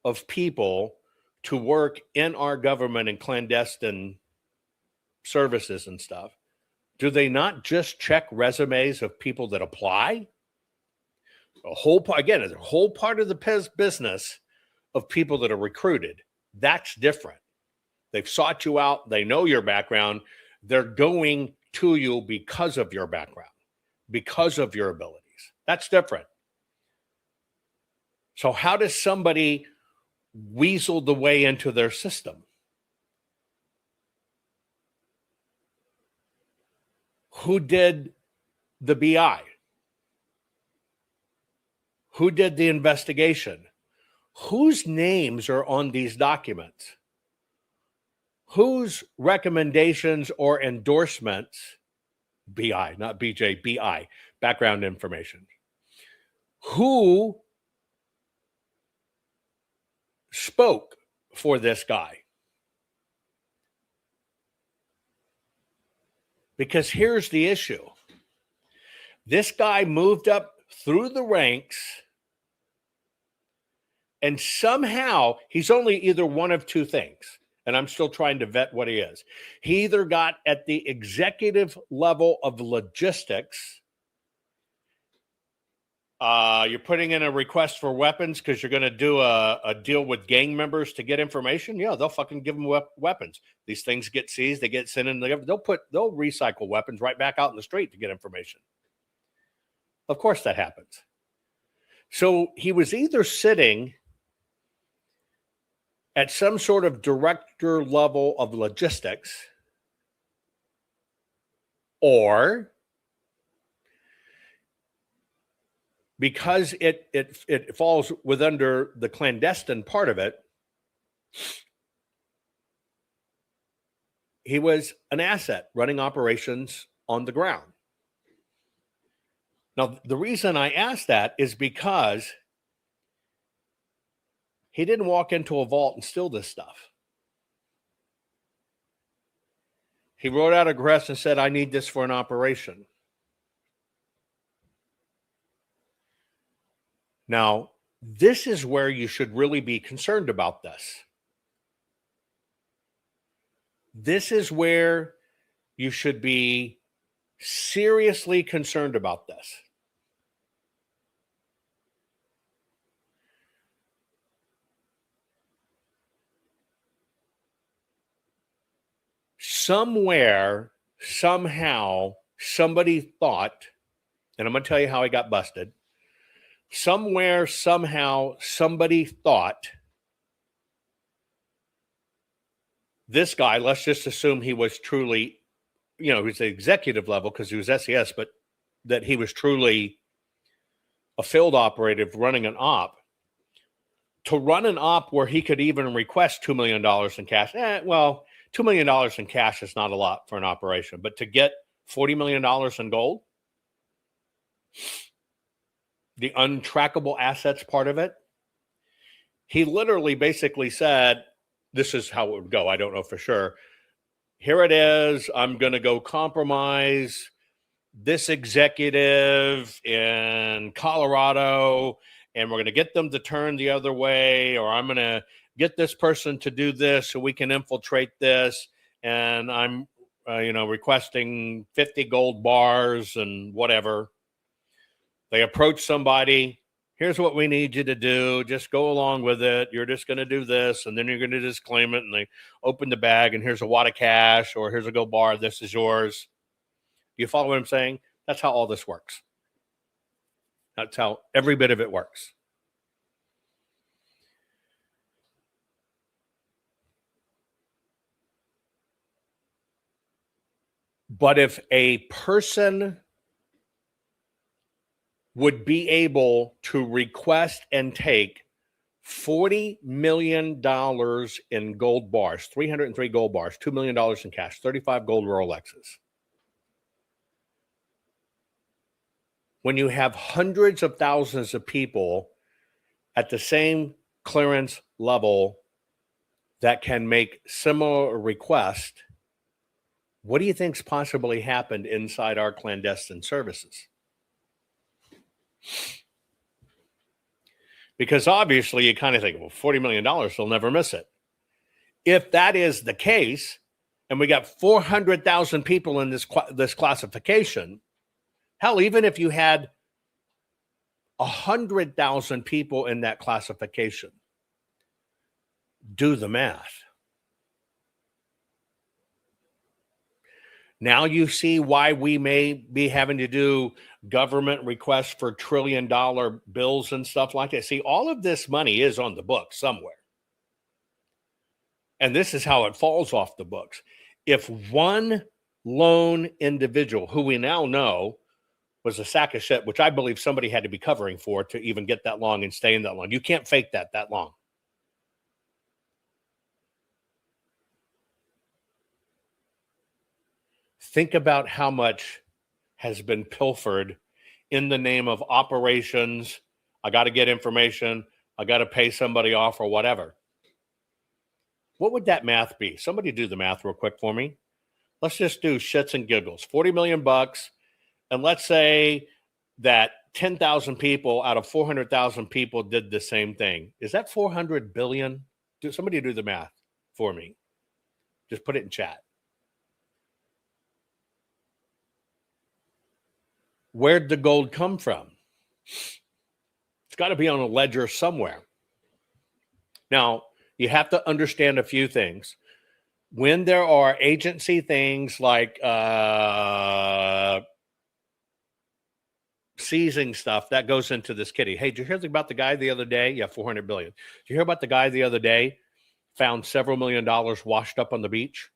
of people to work in our government and clandestine services and stuff, do they not just check resumes of people that apply? A whole part of the business of people that are recruited. That's different. They've sought you out. They know your background. They're going to you because of your background, because of your abilities. That's different. So how does somebody weasel the way into their system? Who did the BI? Who did the investigation? Whose names are on these documents? Whose recommendations or endorsements, BI, not BJ, BI, background information. Who spoke for this guy? Because here's the issue. This guy moved up through the ranks, and somehow he's only either one of two things, and I'm still trying to vet what he is. He either got at the executive level of logistics. You're putting in a request for weapons because you're going to do a deal with gang members to get information. Yeah, they'll fucking give them weapons. These things get seized, they get sent in. They'll recycle weapons right back out in the street to get information. Of course that happens. So he was either sitting at some sort of director level of logistics, or because it falls under the clandestine part of it, he was an asset running operations on the ground. Now, the reason I ask that is because he didn't walk into a vault and steal this stuff. He wrote out a request and said, I need this for an operation. Now, this is where you should really be concerned about this. This is where you should be seriously concerned about this. Somewhere, somehow, somebody thought, and I'm going to tell you how I got busted. Somewhere, somehow, somebody thought this guy, let's just assume he was truly, he's the executive level because he was SES, but that he was truly a field operative running an op. To run an op where he could even request $2 million in cash, $2 million in cash is not a lot for an operation, but to get $40 million in gold, the untrackable assets part of it, he literally basically said, this is how it would go. I don't know for sure. Here it is. I'm going to go compromise this executive in Colorado, and we're going to get them to turn the other way, or I'm going to get this person to do this so we can infiltrate this. And I'm, requesting 50 gold bars and whatever. They approach somebody. Here's what we need you to do. Just go along with it. You're just going to do this, and then you're going to disclaim it. And they open the bag, and here's a wad of cash, or here's a gold bar. This is yours. Do you follow what I'm saying? That's how all this works. That's how every bit of it works. But if a person would be able to request and take $40 million in gold bars, 303 gold bars, $2 million in cash, 35 gold Rolexes. When you have hundreds of thousands of people at the same clearance level that can make similar requests, what do you think's possibly happened inside our clandestine services? Because obviously you kind of think, well, $40 million, they'll never miss it. If that is the case, and we got 400,000 people in this classification, hell, even if you had 100,000 people in that classification, do the math. Now you see why we may be having to do government requests for $1 trillion bills and stuff like that. See, all of this money is on the books somewhere. And this is how it falls off the books. If one lone individual, who we now know was a sack of shit, which I believe somebody had to be covering for to even get that long and stay in that long. You can't fake that long. Think about how much has been pilfered in the name of operations. I got to get information. I got to pay somebody off or whatever. What would that math be? Somebody do the math real quick for me. Let's just do shits and giggles. $40 million. And let's say that 10,000 people out of 400,000 people did the same thing. Is that 400 billion? Somebody do the math for me. Just put it in chat. Where'd the gold come from? It's got to be on a ledger somewhere. Now, you have to understand a few things. When there are agency things like seizing stuff, that goes into this kitty. Hey, did you hear about the guy the other day? Yeah, 400 billion. Did you hear about the guy the other day found several $1 million washed up on the beach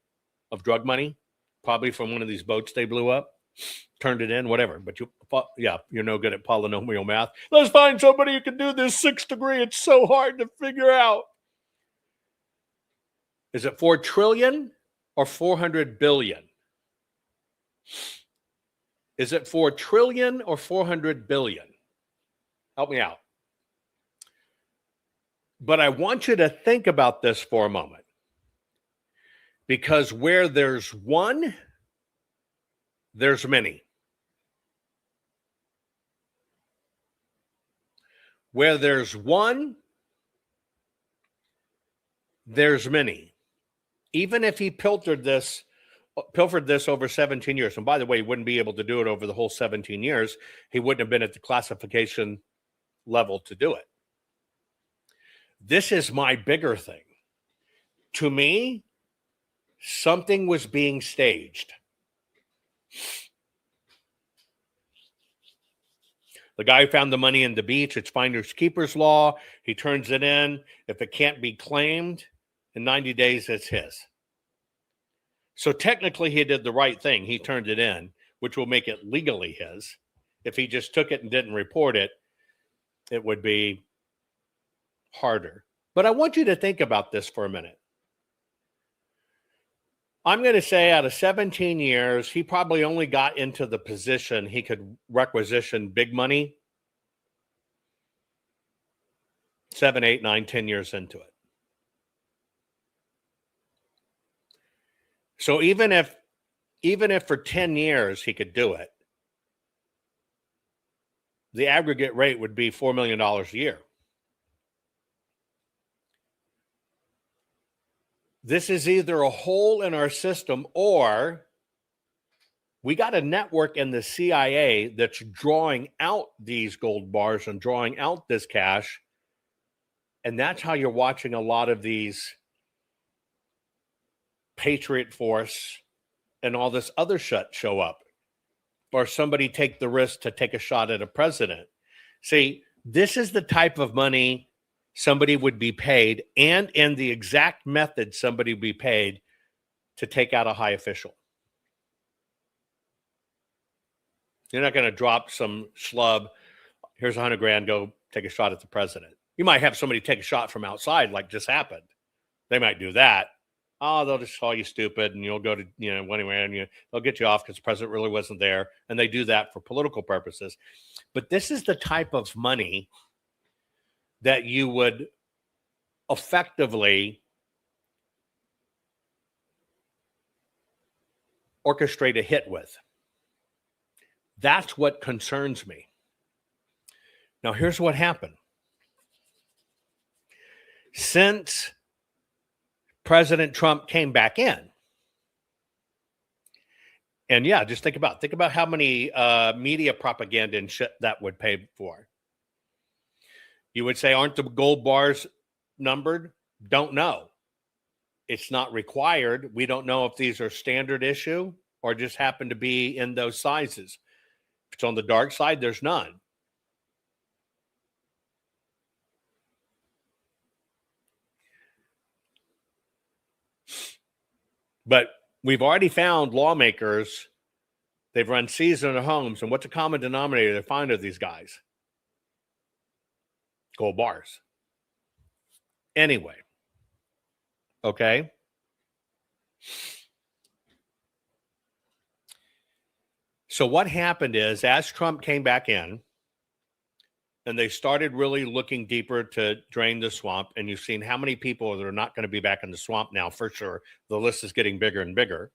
of drug money? Probably from one of these boats they blew up. Turned it in, whatever. But you're no good at polynomial math. Let's find somebody who can do this 6th degree. It's so hard to figure out. Is it 4 trillion or 400 billion? Is it 4 trillion or 400 billion? Help me out. But I want you to think about this for a moment. Because where there's one, there's many. Where there's one, there's many. Even if he pilfered this over 17 years, and by the way, he wouldn't be able to do it over the whole 17 years. He wouldn't have been at the classification level to do it. This is my bigger thing. To me, something was being staged. The guy who found the money in the beach, it's finders keepers law. He turns it in. If it can't be claimed in 90 days, it's his. So technically he did the right thing. He turned it in, which will make it legally his. If he just took it and didn't report it, it would be harder. But I want you to think about this for a minute. I'm going to say out of 17 years, he probably only got into the position he could requisition big money 7, 8, 9, 10 years into it. So even if for 10 years he could do it, the aggregate rate would be $4 million a year. This is either a hole in our system or we got a network in the CIA that's drawing out these gold bars and drawing out this cash. And that's how you're watching a lot of these Patriot Force and all this other shit show up. Or somebody take the risk to take a shot at a president. See, this is the type of money somebody would be paid, and in the exact method somebody would be paid to take out a high official. You're not going to drop some schlub, here's $100,000, go take a shot at the president. You might have somebody take a shot from outside like just happened. They might do that. Oh, they'll just call you stupid and you'll go to, anywhere and they'll get you off because the president really wasn't there. And they do that for political purposes. But this is the type of money that you would effectively orchestrate a hit with. That's what concerns me. Now, here's what happened. Since President Trump came back in, and yeah, just think about how many media propaganda and shit that would pay for. You would say, aren't the gold bars numbered? Don't know. It's not required. We don't know if these are standard issue or just happen to be in those sizes. If it's on the dark side, there's none. But we've already found lawmakers, they've run seizures in their homes, and what's the common denominator they find of these guys? Gold bars. Anyway, okay. So what happened is, as Trump came back in, and they started really looking deeper to drain the swamp, and you've seen how many people that are not going to be back in the swamp now, for sure. The list is getting bigger and bigger.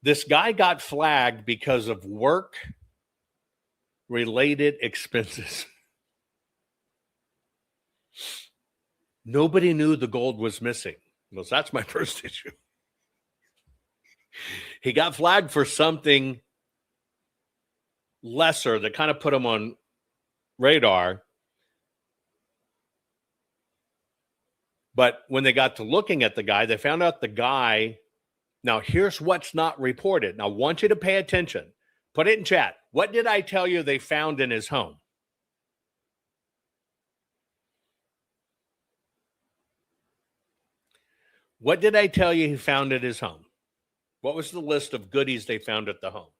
This guy got flagged because of work-related expenses. Nobody knew the gold was missing. Well, that's my first issue. He got flagged for something lesser that kind of put him on radar. But when they got to looking at the guy, they found out the guy. Now, here's what's not reported. Now, I want you to pay attention. Put it in chat. What did I tell you they found in his home? What did I tell you he found at his home? What was the list of goodies they found at the home?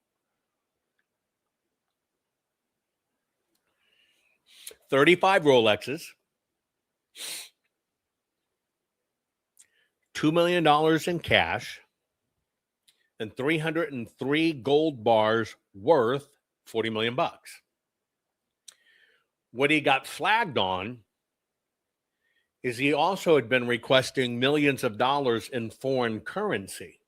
35 Rolexes, $2 million in cash, and 303 gold bars worth $40 million. What he got flagged on is he also had been requesting millions of dollars in foreign currency.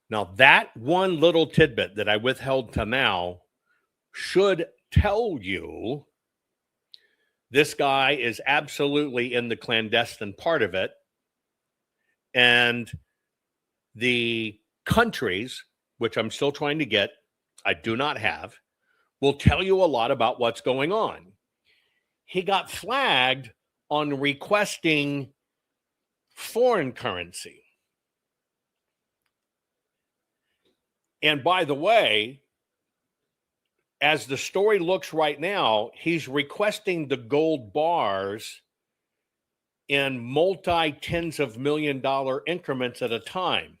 Now, that one little tidbit that I withheld to now should tell you this guy is absolutely in the clandestine part of it. And the countries, which I'm still trying to get, I do not have, will tell you a lot about what's going on. He got flagged on requesting foreign currency. And by the way, as the story looks right now, he's requesting the gold bars in multi-tens of $1 million increments at a time,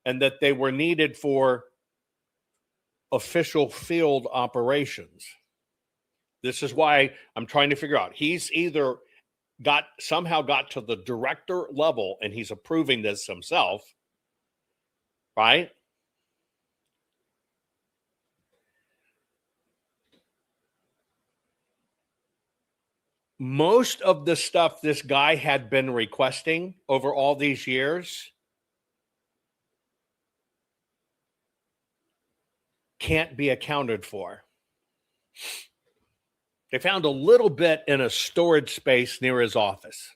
and that they were needed for official field operations. This is why I'm trying to figure out. He's either somehow got to the director level and he's approving this himself, right? Most of the stuff this guy had been requesting over all these years can't be accounted for. They found a little bit in a storage space near his office.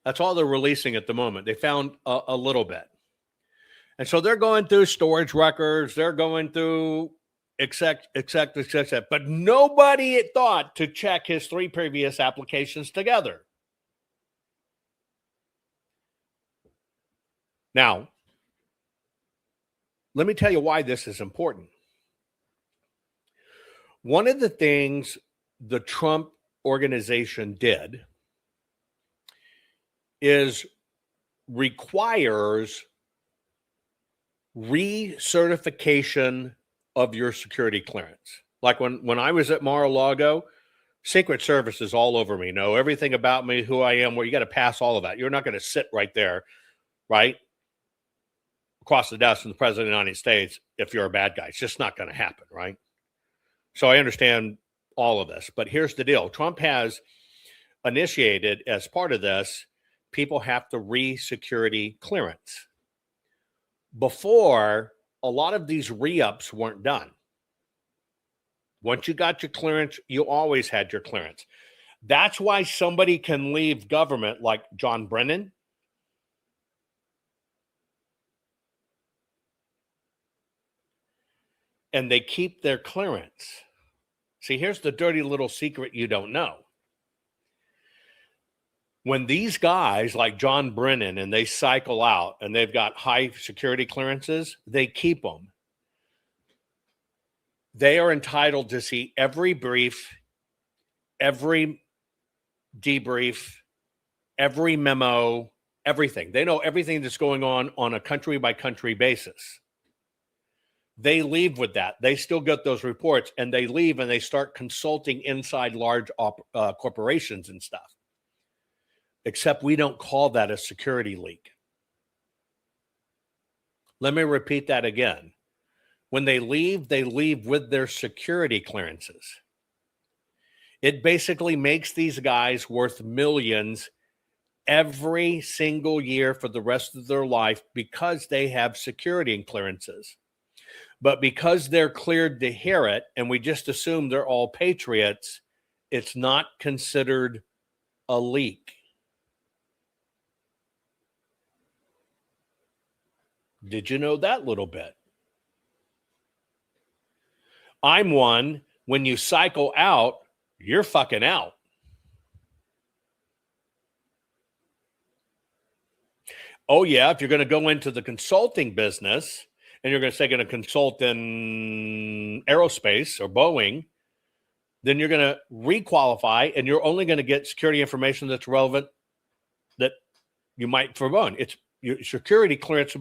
That's all they're releasing at the moment. They found a little bit. And so they're going through storage records. They're going through etc. But nobody had thought to check his 3 previous applications together. Now, let me tell you why this is important. One of the things the Trump organization did is requires recertification of your security clearance. Like when I was at Mar-a-Lago, Secret Service is all over me, know everything about me, who I am, where you got to pass all of that. You're not going to sit right there, right, across the desk from the President of the United States if you're a bad guy. It's just not going to happen, right? So I understand all of this. But here's the deal. Trump has initiated, as part of this, people have to re-security clearance. Before, a lot of these re-ups weren't done. Once you got your clearance, you always had your clearance. That's why somebody can leave government like John Brennan. And they keep their clearance. See, here's the dirty little secret you don't know. When these guys like John Brennan and they cycle out and they've got high security clearances, they keep them. They are entitled to see every brief, every debrief, every memo, everything. They know everything that's going on a country by country basis. They leave with that. They still get those reports and they leave and they start consulting inside large corporations and stuff. Except we don't call that a security leak. Let me repeat that again. When they leave with their security clearances. It basically makes these guys worth millions every single year for the rest of their life because they have security clearances. But because they're cleared to hear it, and we just assume they're all patriots, it's not considered a leak. Did you know that little bit? I'm one, when you cycle out, you're fucking out. Oh, yeah, if you're going to go into the consulting business and you're going to consult in aerospace or Boeing, then you're going to requalify and you're only going to get security information that's relevant that you might for Boeing. It's your security clearance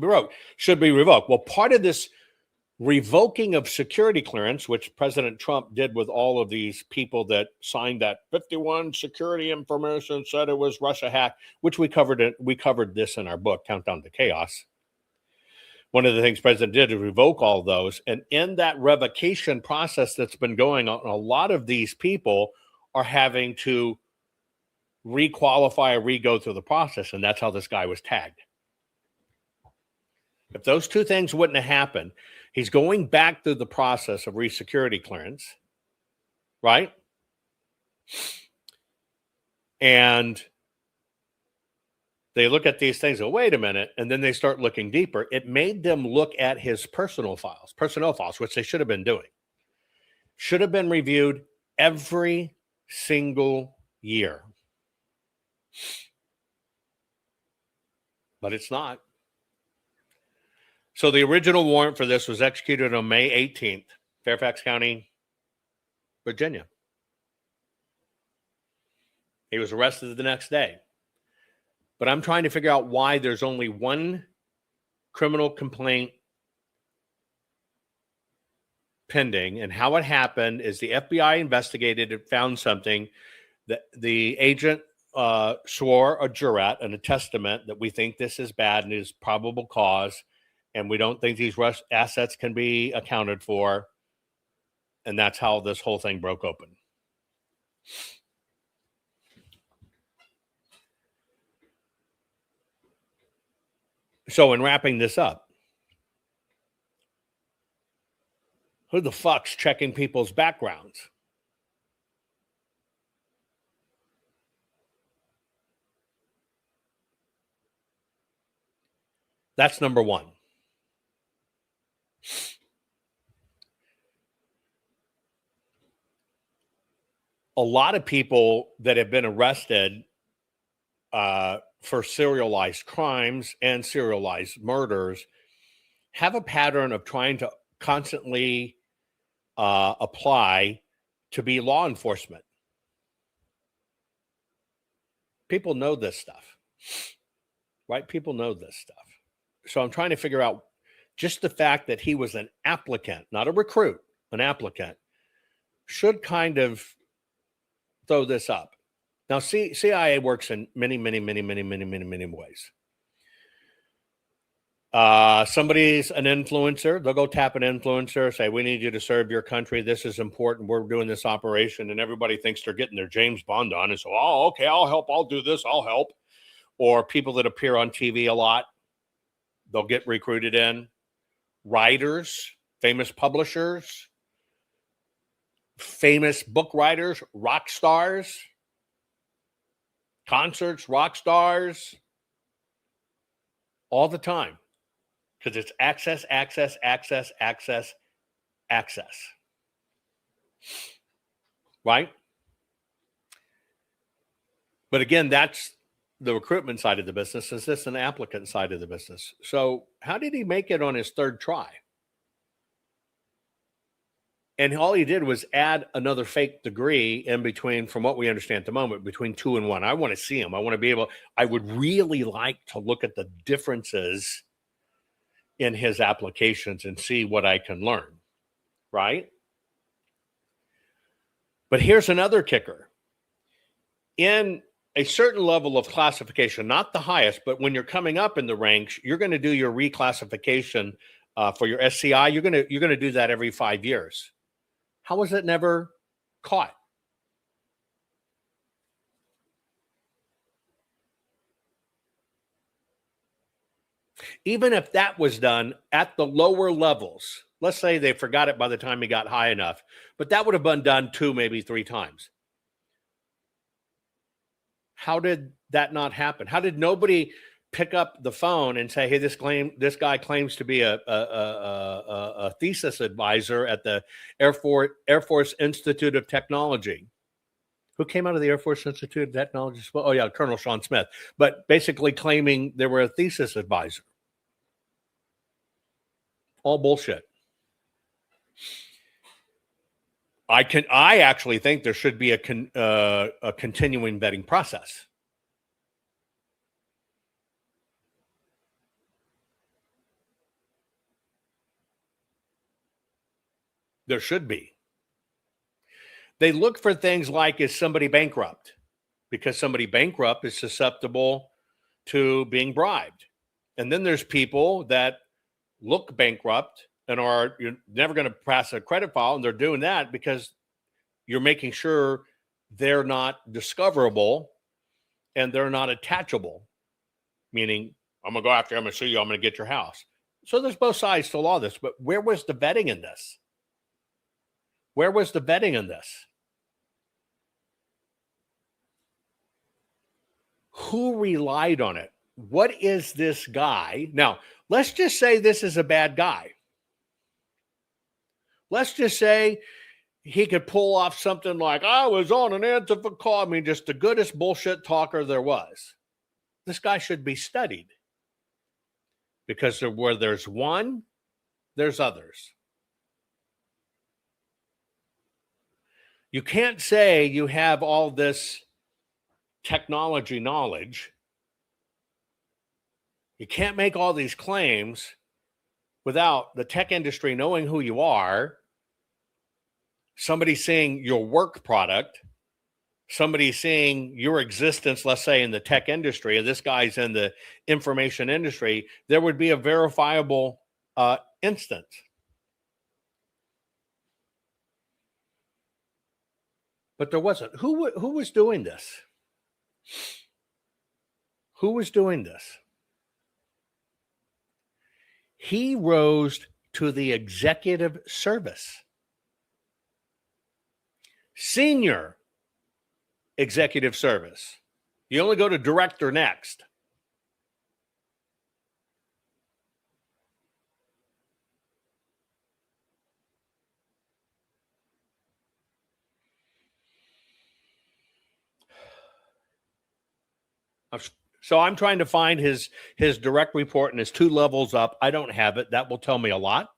should be revoked. Well, part of this revoking of security clearance, which President Trump did with all of these people that signed that 51 security information, said it was Russia hacked, which we covered this in our book, Countdown to Chaos. One of the things President did is revoke all of those. And in that revocation process that's been going on, a lot of these people are having to requalify or re-go through the process. And that's how this guy was tagged. If those two things wouldn't have happened, he's going back through the process of re-security clearance, right? And they look at these things and go, wait a minute, and then they start looking deeper. It made them look at his personnel files, which they should have been doing. Should have been reviewed every single year. but it's not. So the original warrant for this was executed on May 18th, Fairfax County, Virginia. He was arrested the next day. But I'm trying to figure out why there's only one criminal complaint pending, and how it happened is the FBI investigated and found something that the agent swore a jurat and a testament that we think this is bad and is probable cause, and we don't think these assets can be accounted for. And that's how this whole thing broke open. So in wrapping this up, who the fuck's checking people's backgrounds? That's number one. A lot of people that have been arrested for serialized crimes and serialized murders have a pattern of trying to constantly apply to be law enforcement. People know this stuff, right? People know this stuff. So I'm trying to figure out just the fact that he was an applicant, not a recruit, an applicant, should kind of throw this up. Now, CIA works in many ways. Somebody's an influencer. They'll go tap an influencer, say, we need you to serve your country. This is important. We're doing this operation. And everybody thinks they're getting their James Bond on. And so, oh, okay, I'll help. I'll do this. I'll help. Or people that appear on TV a lot, they'll get recruited in. Writers, famous publishers, famous book writers, rock stars, concerts, rock stars, all the time. Because it's access. Right? But again, that's the recruitment side of the business. Is this an applicant side of the business? So how did he make it on his third try? And all he did was add another fake degree in between, from what we understand at the moment, between 2 and 1. I want to see him. I would really like to look at the differences in his applications and see what I can learn, right? But here's another kicker. In a certain level of classification, not the highest, but when you're coming up in the ranks, you're going to do your reclassification for your SCI. You're going to do that every 5 years. How was it never caught? Even if that was done at the lower levels, let's say they forgot it by the time he got high enough, but that would have been done 2, maybe 3 times. How did that not happen? How did nobody pick up the phone and say, hey, this guy claims to be a thesis advisor at the Air Force Institute of Technology? Who came out of the Air Force Institute of Technology? Oh, yeah, Colonel Sean Smith. But basically claiming they were a thesis advisor. All bullshit. I actually think there should be a continuing vetting process. There should be. They look for things like, is somebody bankrupt? Because somebody bankrupt is susceptible to being bribed. And then there's people that look bankrupt and you're never going to pass a credit file, and they're doing that because you're making sure they're not discoverable and they're not attachable, meaning I'm going to go after you, I'm going to sue you, I'm going to get your house. So there's both sides to all this, but where was the vetting in this? Where was the vetting in this? Who relied on it? What is this guy? Now, let's just say this is a bad guy. Let's just say he could pull off something like, I was on an answer for call. I mean, just the goodest bullshit talker there was. This guy should be studied. because where there's one, there's others. You can't say you have all this technology knowledge. You can't make all these claims without the tech industry knowing who you are, somebody seeing your work product, somebody seeing your existence, let's say in the tech industry, and this guy's in the information industry, there would be a verifiable instance. But there wasn't. Who was doing this? Who was doing this? He rose to the executive service. Senior executive service. You only go to director next. So I'm trying to find his direct report, and it's 2 levels up. I don't have it. That will tell me a lot.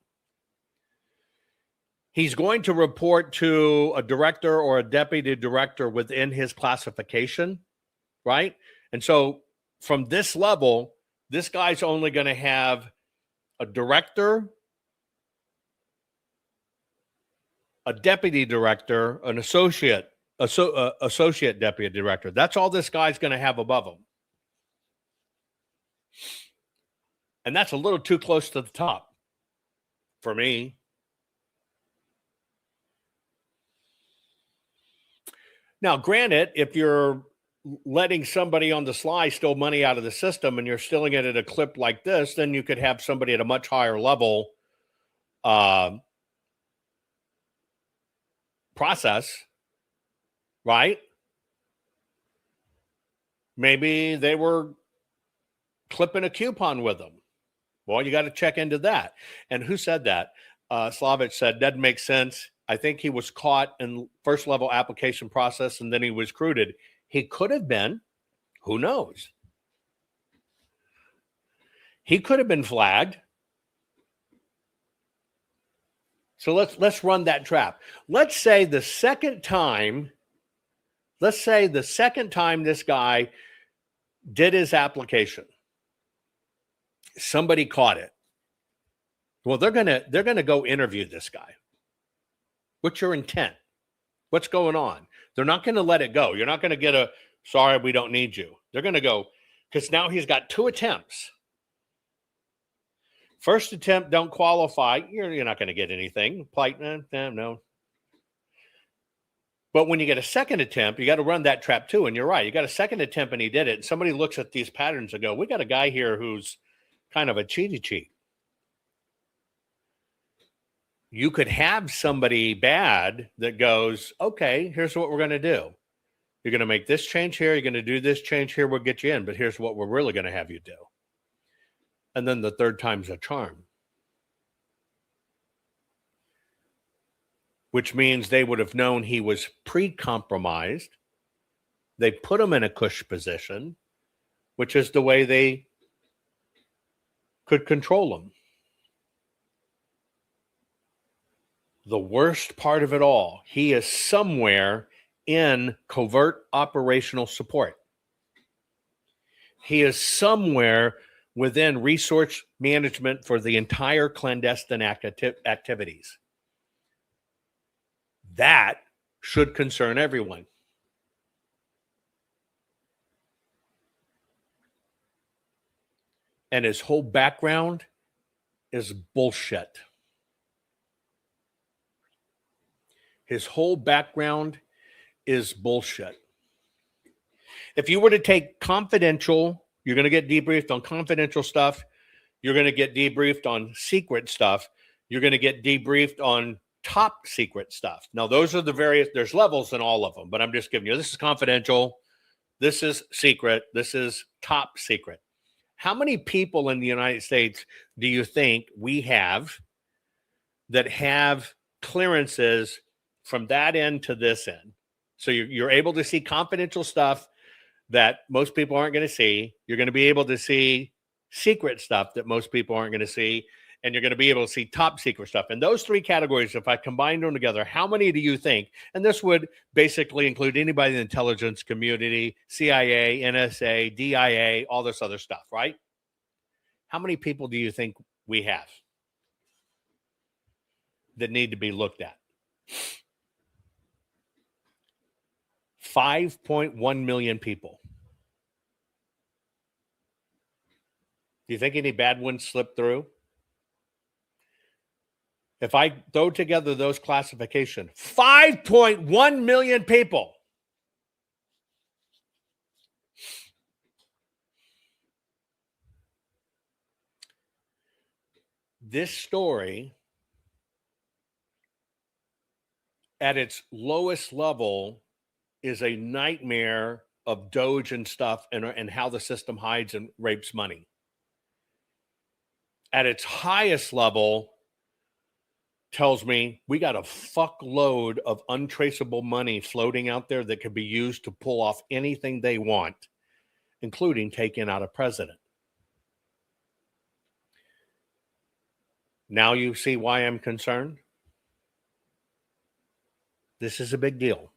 He's going to report to a director or a deputy director within his classification, right? And so from this level, this guy's only going to have a director, a deputy director, an associate deputy director. That's all this guy's going to have above him. And that's a little too close to the top for me. Now, granted, if you're letting somebody on the sly steal money out of the system and you're stealing it at a clip like this, then you could have somebody at a much higher level process, right? Maybe they were clipping a coupon with them. Well, you got to check into that. And who said that? Slavich said, doesn't make sense. I think he was caught in first level application process and then he was recruited. He could have been, who knows? He could have been flagged. So let's run that trap. Let's say the second time this guy did his application, somebody caught it. Well, they're gonna go interview this guy. What's your intent? What's going on? They're not going to let it go. You're not going to get a, sorry, we don't need you. They're going to go, because now he's got 2 attempts. First attempt, don't qualify. You're not going to get anything. Polite, no. But when you get a second attempt, you got to run that trap too. And you're right. You got a second attempt and he did it. And somebody looks at these patterns and go, we got a guy here who's kind of a cheaty cheat. You could have somebody bad that goes, okay, here's what we're going to do. You're going to make this change here. You're going to do this change here. We'll get you in. But here's what we're really going to have you do. And then the third time's a charm. Which means they would have known he was pre-compromised. They put him in a cush position, which is the way they could control him. The worst part of it all, he is somewhere in covert operational support. He is somewhere within resource management for the entire clandestine activities. That should concern everyone. And his whole background is bullshit. His whole background is bullshit. If you were to take confidential, you're going to get debriefed on confidential stuff. You're going to get debriefed on secret stuff. You're going to get debriefed on top secret stuff. Now, those are the various, there's levels in all of them, but I'm just giving you, this is confidential. This is secret. This is top secret. How many people in the United States do you think we have that have clearances from that end to this end? So you're able to see confidential stuff that most people aren't going to see. You're going to be able to see secret stuff that most people aren't going to see, and you're going to be able to see top secret stuff. And those three categories, if I combine them together, how many do you think? And this would basically include anybody in the intelligence community, CIA, NSA, DIA, all this other stuff, right? How many people do you think we have that need to be looked at? 5.1 million people. Do you think any bad ones slip through? If I throw together those classifications, 5.1 million people. This story, at its lowest level, is a nightmare of Doge and stuff and how the system hides and rapes money. At its highest level, tells me we got a fuckload of untraceable money floating out there that could be used to pull off anything they want, including taking out a president. Now you see why I'm concerned. This is a big deal.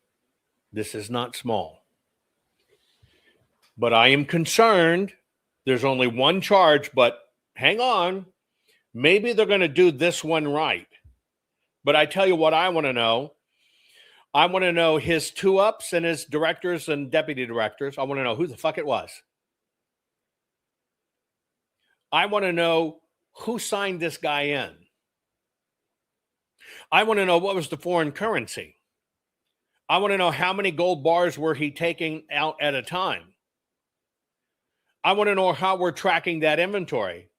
This is not small. But I am concerned. There's only one charge, but hang on. Maybe they're going to do this one right. But I tell you what I want to know. I want to know his two-ups and his directors and deputy directors. I want to know who the fuck it was. I want to know who signed this guy in. I want to know what was the foreign currency. I want to know how many gold bars were he taking out at a time. I want to know how we're tracking that inventory.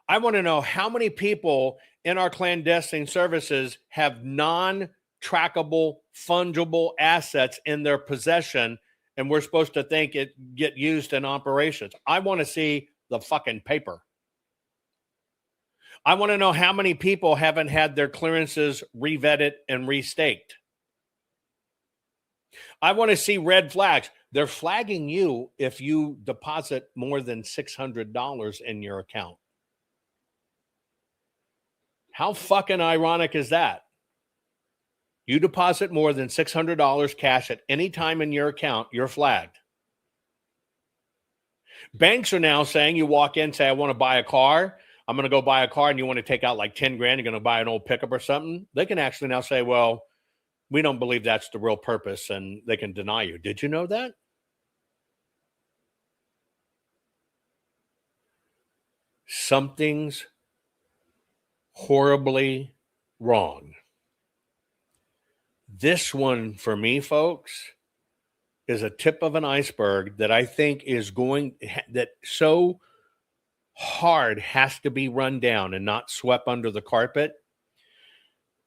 I want to know how many people in our clandestine services have non-trackable, fungible assets in their possession, and we're supposed to think it get used in operations. I want to see the fucking paper. I want to know how many people haven't had their clearances revetted and restaked. I want to see red flags. They're flagging you if you deposit more than $600 in your account. How fucking ironic is that? You deposit more than $600 cash at any time in your account, you're flagged. Banks are now saying, you walk in, say, I want to buy a car. I'm going to go buy a car, and you want to take out like 10 grand. You're going to buy an old pickup or something. They can actually now say, well, we don't believe that's the real purpose, and they can deny you. Did you know that? Something's horribly wrong. This one, for me, folks, is a tip of an iceberg that I think is going, that so hard has to be run down and not swept under the carpet.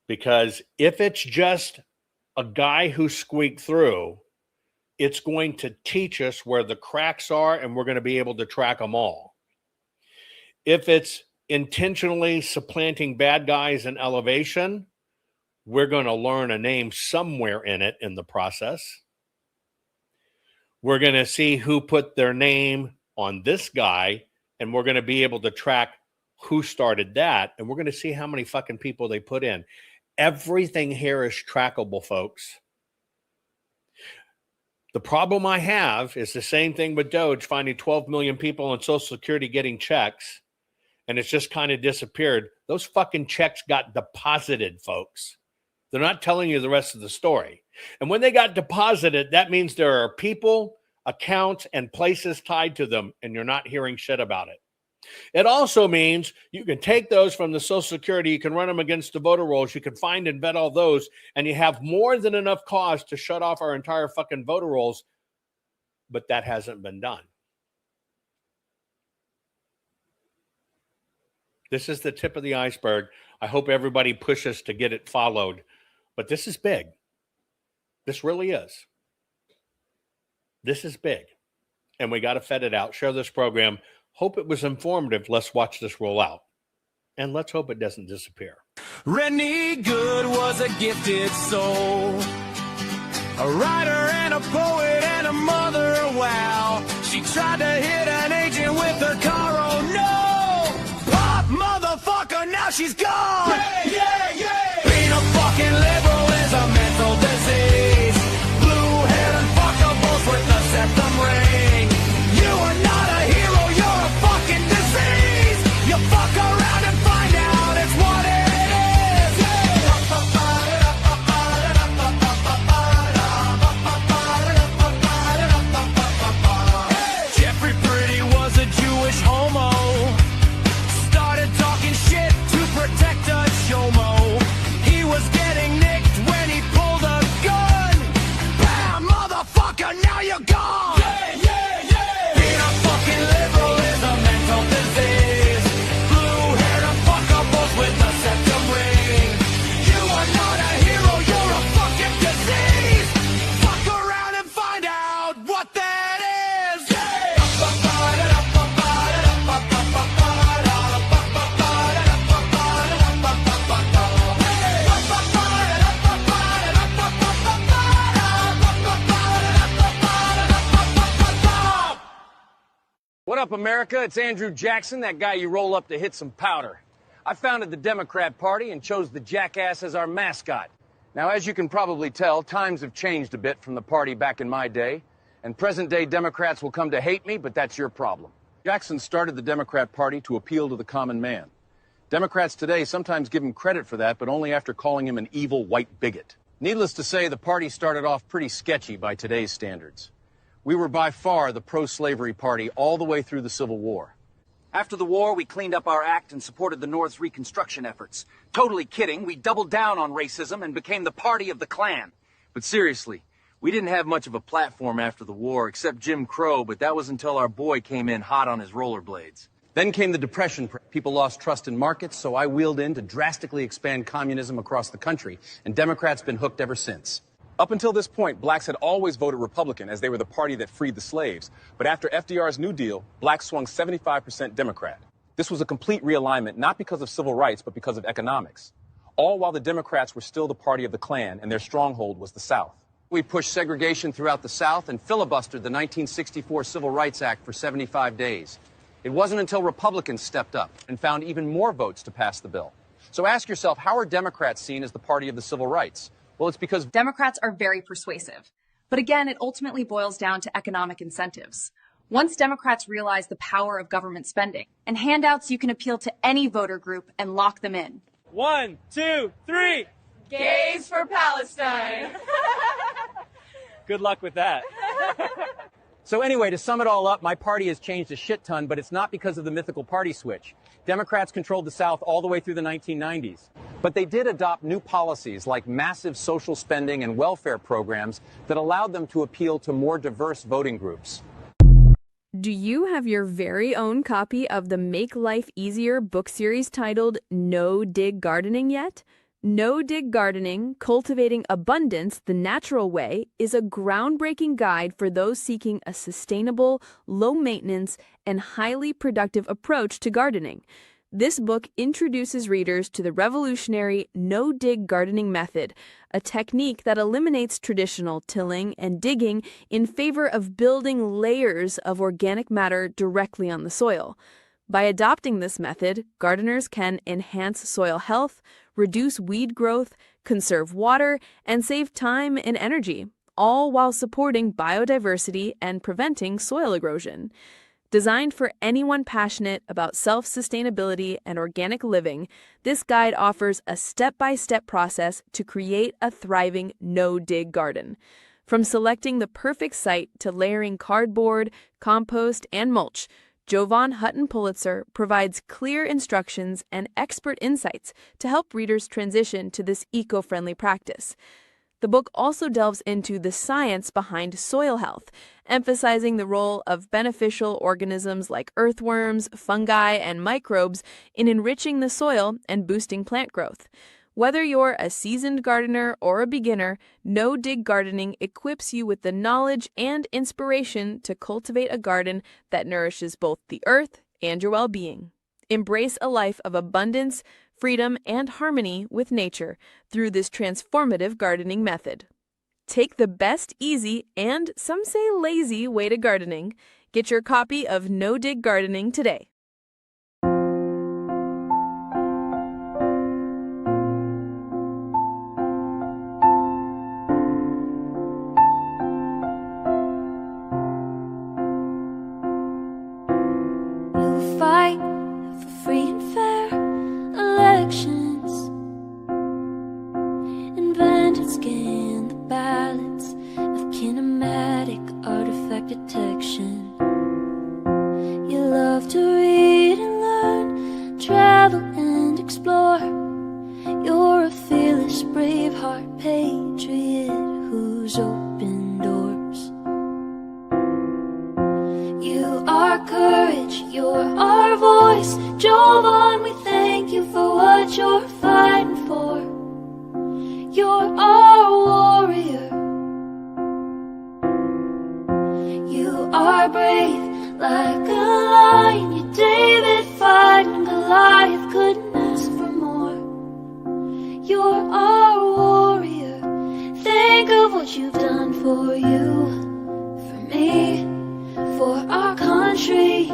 Because if it's just a guy who squeaked through, it's going to teach us where the cracks are, and we're going to be able to track them all. If it's intentionally supplanting bad guys in elevation, we're going to learn a name somewhere in it in the process. We're going to see who put their name on this guy, and we're going to be able to track who started that, and we're going to see how many fucking people they put in. Everything here is trackable, folks. The problem I have is the same thing with Doge, finding 12 million people on Social Security getting checks, and it's just kind of disappeared. Those fucking checks got deposited, folks. They're not telling you the rest of the story. And when they got deposited, that means there are people, accounts, and places tied to them, and you're not hearing shit about it. It also means you can take those from the Social Security, you can run them against the voter rolls, you can find and vet all those, and you have more than enough cause to shut off our entire fucking voter rolls, but that hasn't been done. This is the tip of the iceberg. I hope everybody pushes to get it followed, but this is big. This really is. This is big, and we got to fed it out. Share this program. Hope it was informative. Let's watch this roll out, and let's hope it doesn't disappear. Rennie Good was a gifted soul, a writer and a poet and a mother. Wow, she tried to hit an agent with her car. Oh no. Being a fucking liberal is a mental disease. Blue-haired unfuckables with the septum ring. You are not a hero, you're a fucking disease. You fuck around and find out it's what it is. Jeffrey Pretty was a Jewish homo. Started talking shit to protect a chomo. He was getting nicked when he pulled a gun. Bam, motherfucker, now you're gone. Being a fucking liberal is a mental disease. Blue-haired unfuckables with the septum ring. You are not a hero, you're a fucking disease. Fuck around and find out what that is. What up, America? It's Andrew Jackson, that guy you roll up to hit some powder. I founded the Democrat Party and chose the jackass as our mascot. Now, as you can probably tell, times have changed a bit from the party back in my day, and present-day Democrats will come to hate me, but that's your problem. Jackson started the Democrat Party to appeal to the common man. Democrats today sometimes give him credit for that, but only after calling him an evil white bigot. Needless to say, the party started off pretty sketchy by today's standards. We were by far the pro-slavery party all the way through the Civil War. After the war, we cleaned up our act and supported the North's Reconstruction efforts. Totally kidding, we doubled down on racism and became the party of the Klan. But seriously, we didn't have much of a platform after the war, except Jim Crow, but that was until our boy came in hot on his rollerblades. Then came the Depression. People lost trust in markets, so I wheeled in to drastically expand communism across the country, and Democrats been hooked ever since. Up until this point, blacks had always voted Republican as they were the party that freed the slaves. But after FDR's New Deal, blacks swung 75% Democrat. This was a complete realignment, not because of civil rights, but because of economics. All while the Democrats were still the party of the Klan, and their stronghold was the South. We pushed segregation throughout the South and filibustered the 1964 Civil Rights Act for 75 days. It wasn't until Republicans stepped up and found even more votes to pass the bill. So ask yourself, how are Democrats seen as the party of the civil rights? Well, it's because Democrats are very persuasive. But again, it ultimately boils down to economic incentives. Once Democrats realize the power of government spending and handouts, you can appeal to any voter group and lock them in. 1, 2, 3. Gays for Palestine. Good luck with that. So anyway, to sum it all up, my party has changed a shit ton, but it's not because of the mythical party switch. Democrats controlled the South all the way through the 1990s. But they did adopt new policies like massive social spending and welfare programs that allowed them to appeal to more diverse voting groups. Do you have your very own copy of the Make Life Easier book series titled No Dig Gardening yet? No Dig Gardening, Cultivating Abundance the Natural Way is a groundbreaking guide for those seeking a sustainable, low-maintenance, and highly productive approach to gardening. This book introduces readers to the revolutionary no-dig gardening method, a technique that eliminates traditional tilling and digging in favor of building layers of organic matter directly on the soil. By adopting this method, gardeners can enhance soil health, reduce weed growth, conserve water, and save time and energy, all while supporting biodiversity and preventing soil erosion. Designed for anyone passionate about self-sustainability and organic living, this guide offers a step-by-step process to create a thriving no-dig garden. From selecting the perfect site to layering cardboard, compost, and mulch, Jovan Hutton Pulitzer provides clear instructions and expert insights to help readers transition to this eco-friendly practice. The book also delves into the science behind soil health, emphasizing the role of beneficial organisms like earthworms, fungi, and microbes in enriching the soil and boosting plant growth. Whether you're a seasoned gardener or a beginner, no-dig gardening equips you with the knowledge and inspiration to cultivate a garden that nourishes both the earth and your well-being. Embrace a life of abundance, freedom, and harmony with nature through this transformative gardening method. Take the best easy and some say lazy way to gardening. Get your copy of No Dig Gardening today. protection. You love to read and learn, travel and explore. You're a fearless, brave-heart patriot who's opened doors. You are courage, you're our voice. Jovan, we thank you for what you're fighting for. You're our warrior. You are brave like a lion. You're David fighting Goliath, couldn't ask for more. You're our warrior. Think of what you've done for you, for me, for our country.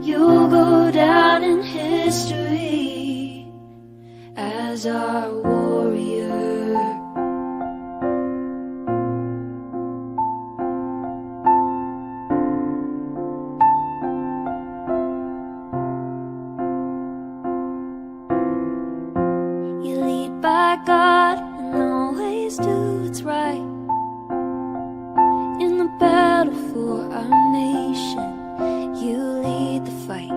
You'll go down in history as our warrior. You lead by God and always do what's right. In the battle for our nation, you lead the fight.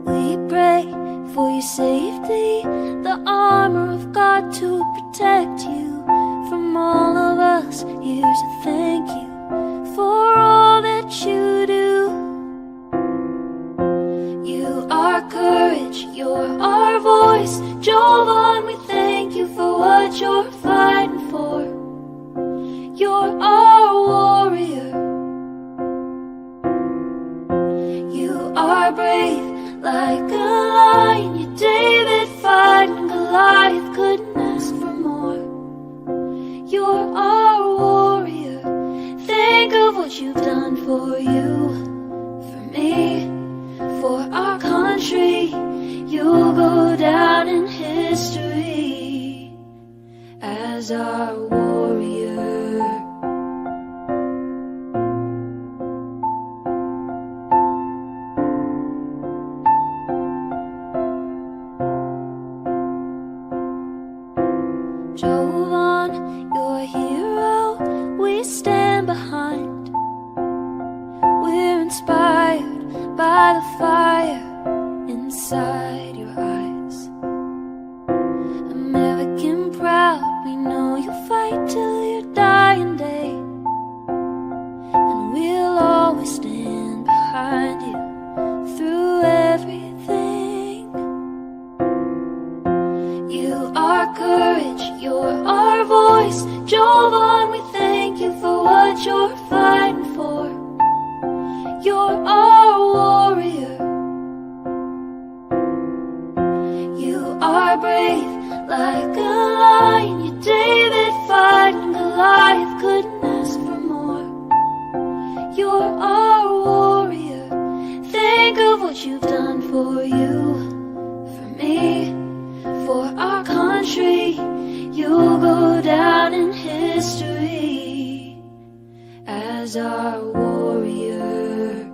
We pray for your safety, the armor of God to protect you from all of us. Here's a thank you for all that you do. You are courage, you're our voice. Jovan, we thank you for what you're fighting for. You're our warrior. You are brave like a lion. You're David fighting Goliath, couldn't ask for more. You're our warrior. Think of what you've done for you, for me, for our country. You'll go down in history as our warrior. Jovan, you're a hero we stand behind. We're inspired by the fire inside your eyes. American proud, we know you'll fight till your dying day. And we'll always stand behind you through everything. You are courage, you're our voice. Jovan, we thank you for what you're fighting for. You're our warrior. You are brave like a lion. You're David fighting Goliath, couldn't ask for more. You're our warrior. Think of what you've done for you, for me, for our country. You'll go down in history as our warrior.